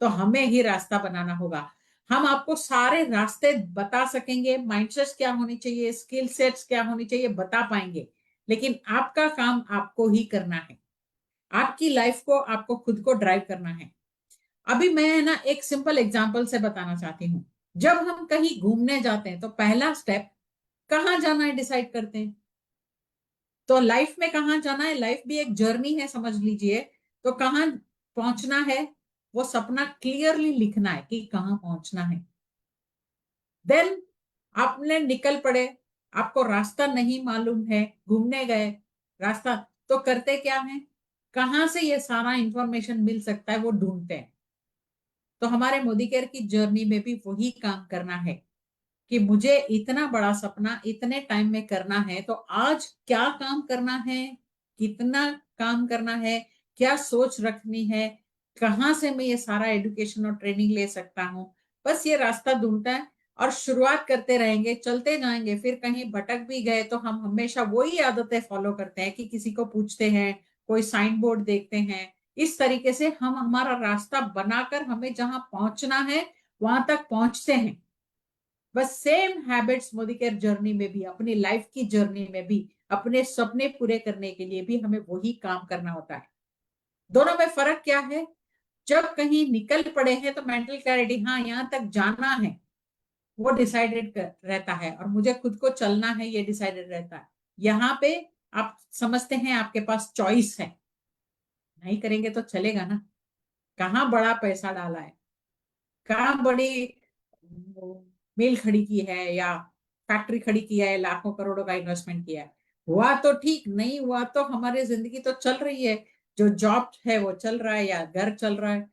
तो हमें ही रास्ता बनाना होगा। हम आपको सारे रास्ते बता सकेंगे, माइंडसेट क्या होनी चाहिए, स्किल सेट्स क्या होनी चाहिए, बता पाएंगे, लेकिन आपका काम आपको ही करना है। आपकी लाइफ को आपको खुद को ड्राइव करना है। अभी मैं ना एक सिंपल एग्जांपल से बताना चाहती हूँ। जब हम कहीं घूमने जाते हैं तो पहला स्टेप कहाँ जाना है डिसाइड करते हैं। तो लाइफ में कहाँ जाना है, लाइफ भी एक जर्नी है समझ लीजिए। तो कहाँ पहुंचना है, वो सपना क्लियरली लिखना है कि कहाँ पहुंचना है। देन आपने निकल पड़े, आपको रास्ता नहीं मालूम है, घूमने गए रास्ता, तो करते क्या है, कहाँ से ये सारा इंफॉर्मेशन मिल सकता है वो ढूंढते हैं। तो हमारे मोदी केयर की जर्नी में भी वही काम करना है कि मुझे इतना बड़ा सपना इतने टाइम में करना है तो आज क्या काम करना है, कितना काम करना है, क्या सोच रखनी है, कहाँ से मैं ये सारा एजुकेशन और ट्रेनिंग ले सकता हूँ। बस ये रास्ता ढूंढता है और शुरुआत करते रहेंगे, चलते जाएंगे। फिर कहीं भटक भी गए तो हम हमेशा वही आदतें फॉलो करते हैं कि किसी को पूछते हैं, कोई साइन बोर्ड देखते हैं। इस तरीके से हम हमारा रास्ता बनाकर हमें जहां पहुंचना है वहां तक पहुंचते हैं। बस same habits Modi care journey में भी, अपनी लाइफ की जर्नी में भी, अपने सपने पूरे करने के लिए भी हमें वही काम करना होता है। दोनों में फर्क क्या है, जब कहीं निकल पड़े हैं तो मेंटल क्लैरिटी, हाँ यहाँ तक जाना है, वो डिसाइडेड रहता है, और मुझे खुद को चलना है ये डिसाइडेड रहता है। यहाँ पे आप समझते हैं आपके पास चॉइस है, नहीं करेंगे तो चलेगा ना। कहाँ बड़ा पैसा डाला है, कहाँ बड़ी मिल खड़ी की है या फैक्ट्री खड़ी की है, लाखों करोड़ों का इन्वेस्टमेंट किया है, हुआ तो ठीक, नहीं हुआ तो हमारी जिंदगी तो चल रही है, जो जॉब है वो चल रहा है या घर चल रहा है।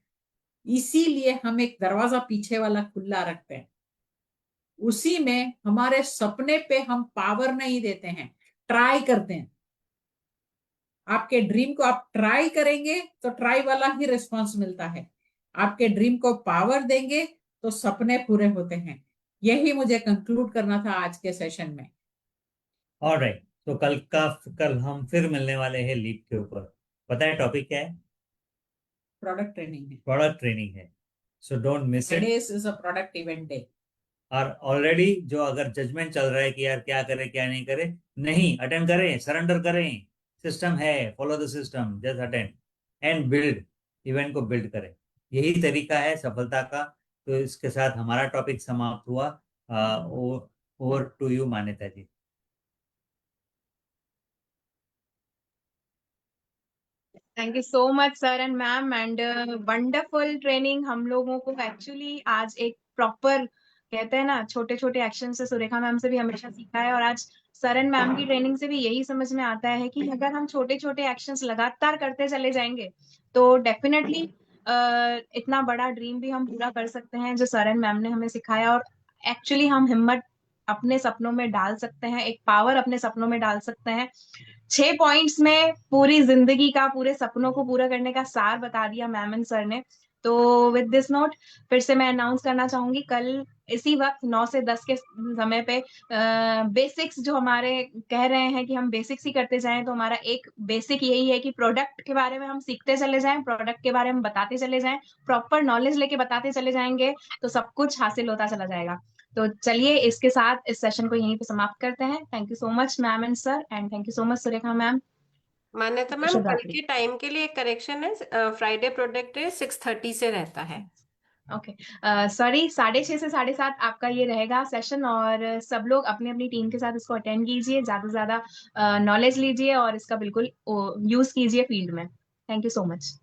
इसीलिए हम एक दरवाजा पीछे वाला खुला रखते हैं, उसी में हमारे सपने पे हम पावर नहीं देते हैं, ट्राई करते हैं। आपके ड्रीम को आप ट्राई करेंगे तो ट्राई वाला ही रिस्पॉन्स मिलता है। आपके ड्रीम को पावर देंगे तो सपने पूरे होते हैं। यही मुझे कंक्लूड करना था आज के सेशन में। ऑलराइट, तो कल हम फिर मिलने वाले हैं लीप के ऊपर। पता है टॉपिक क्या है? प्रोडक्ट ट्रेनिंग है। प्रोडक्ट ट्रेनिंग है। So don't miss it. Fridays is a product event day. और ऑलरेडी जो अगर जजमेंट चल रहा है कि यार क्या करें क्या नहीं करें, नहीं, अटेंड करें, सरेंडर करें। सिस्टम है, follow the system, just attend and build. Event को बिल्ड करें, यही तरीका है सफलता का। तो इसके साथ हमारा टॉपिक समाप्त हुआ। Over to you Manyata ji. Thank you so much sir and ma'am and wonderful training. हम लोगों को एक्चुअली आज एक प्रॉपर, कहते हैं ना, छोटे छोटे एक्शन से सुरेखा मैम से भी हमेशा सीखा है, और आज सर एंड मैम की ट्रेनिंग से भी यही समझ में आता है कि अगर हम छोटे छोटे एक्शंस लगातार करते चले जाएंगे तो डेफिनेटली इतना बड़ा ड्रीम भी हम पूरा कर सकते हैं जो सर एंड मैम ने हमें सिखाया। और एक्चुअली हम हिम्मत अपने सपनों में डाल सकते हैं, एक पावर अपने सपनों में डाल सकते हैं। 6 पॉइंट्स में पूरी जिंदगी का, पूरे सपनों को पूरा करने का सार बता दिया मैम एंड सर ने। तो विद दिस नोट फिर से मैं अनाउंस करना चाहूंगी, कल इसी वक्त 9 से 10 के समय पे बेसिक्स जो हमारे कह रहे हैं कि हम बेसिक्स ही करते जाएं, तो हमारा एक बेसिक यही है कि प्रोडक्ट के बारे में हम सीखते चले जाएं, प्रोडक्ट के बारे में बताते चले जाएं, प्रॉपर नॉलेज लेके बताते चले जाएंगे तो सब कुछ हासिल होता चला जाएगा। तो चलिए इसके साथ इस सेशन को यहीं पे समाप्त करते हैं। Thank you so much ma'am and sir, and thank you so much Surekha ma'am. मान्यता मैम, शुभ कल रात्रि। के टाइम के लिए एक करेक्शन है, फ्राइडे प्रोडक्ट 6:30 से रहता है। ओके, सॉरी, 6:30 से 7:30 आपका ये रहेगा सेशन, और सब लोग अपनी अपनी टीम के साथ इसको अटेंड कीजिए, ज्यादा से ज्यादा नॉलेज लीजिए और इसका बिल्कुल यूज कीजिए फील्ड में। Thank you so much.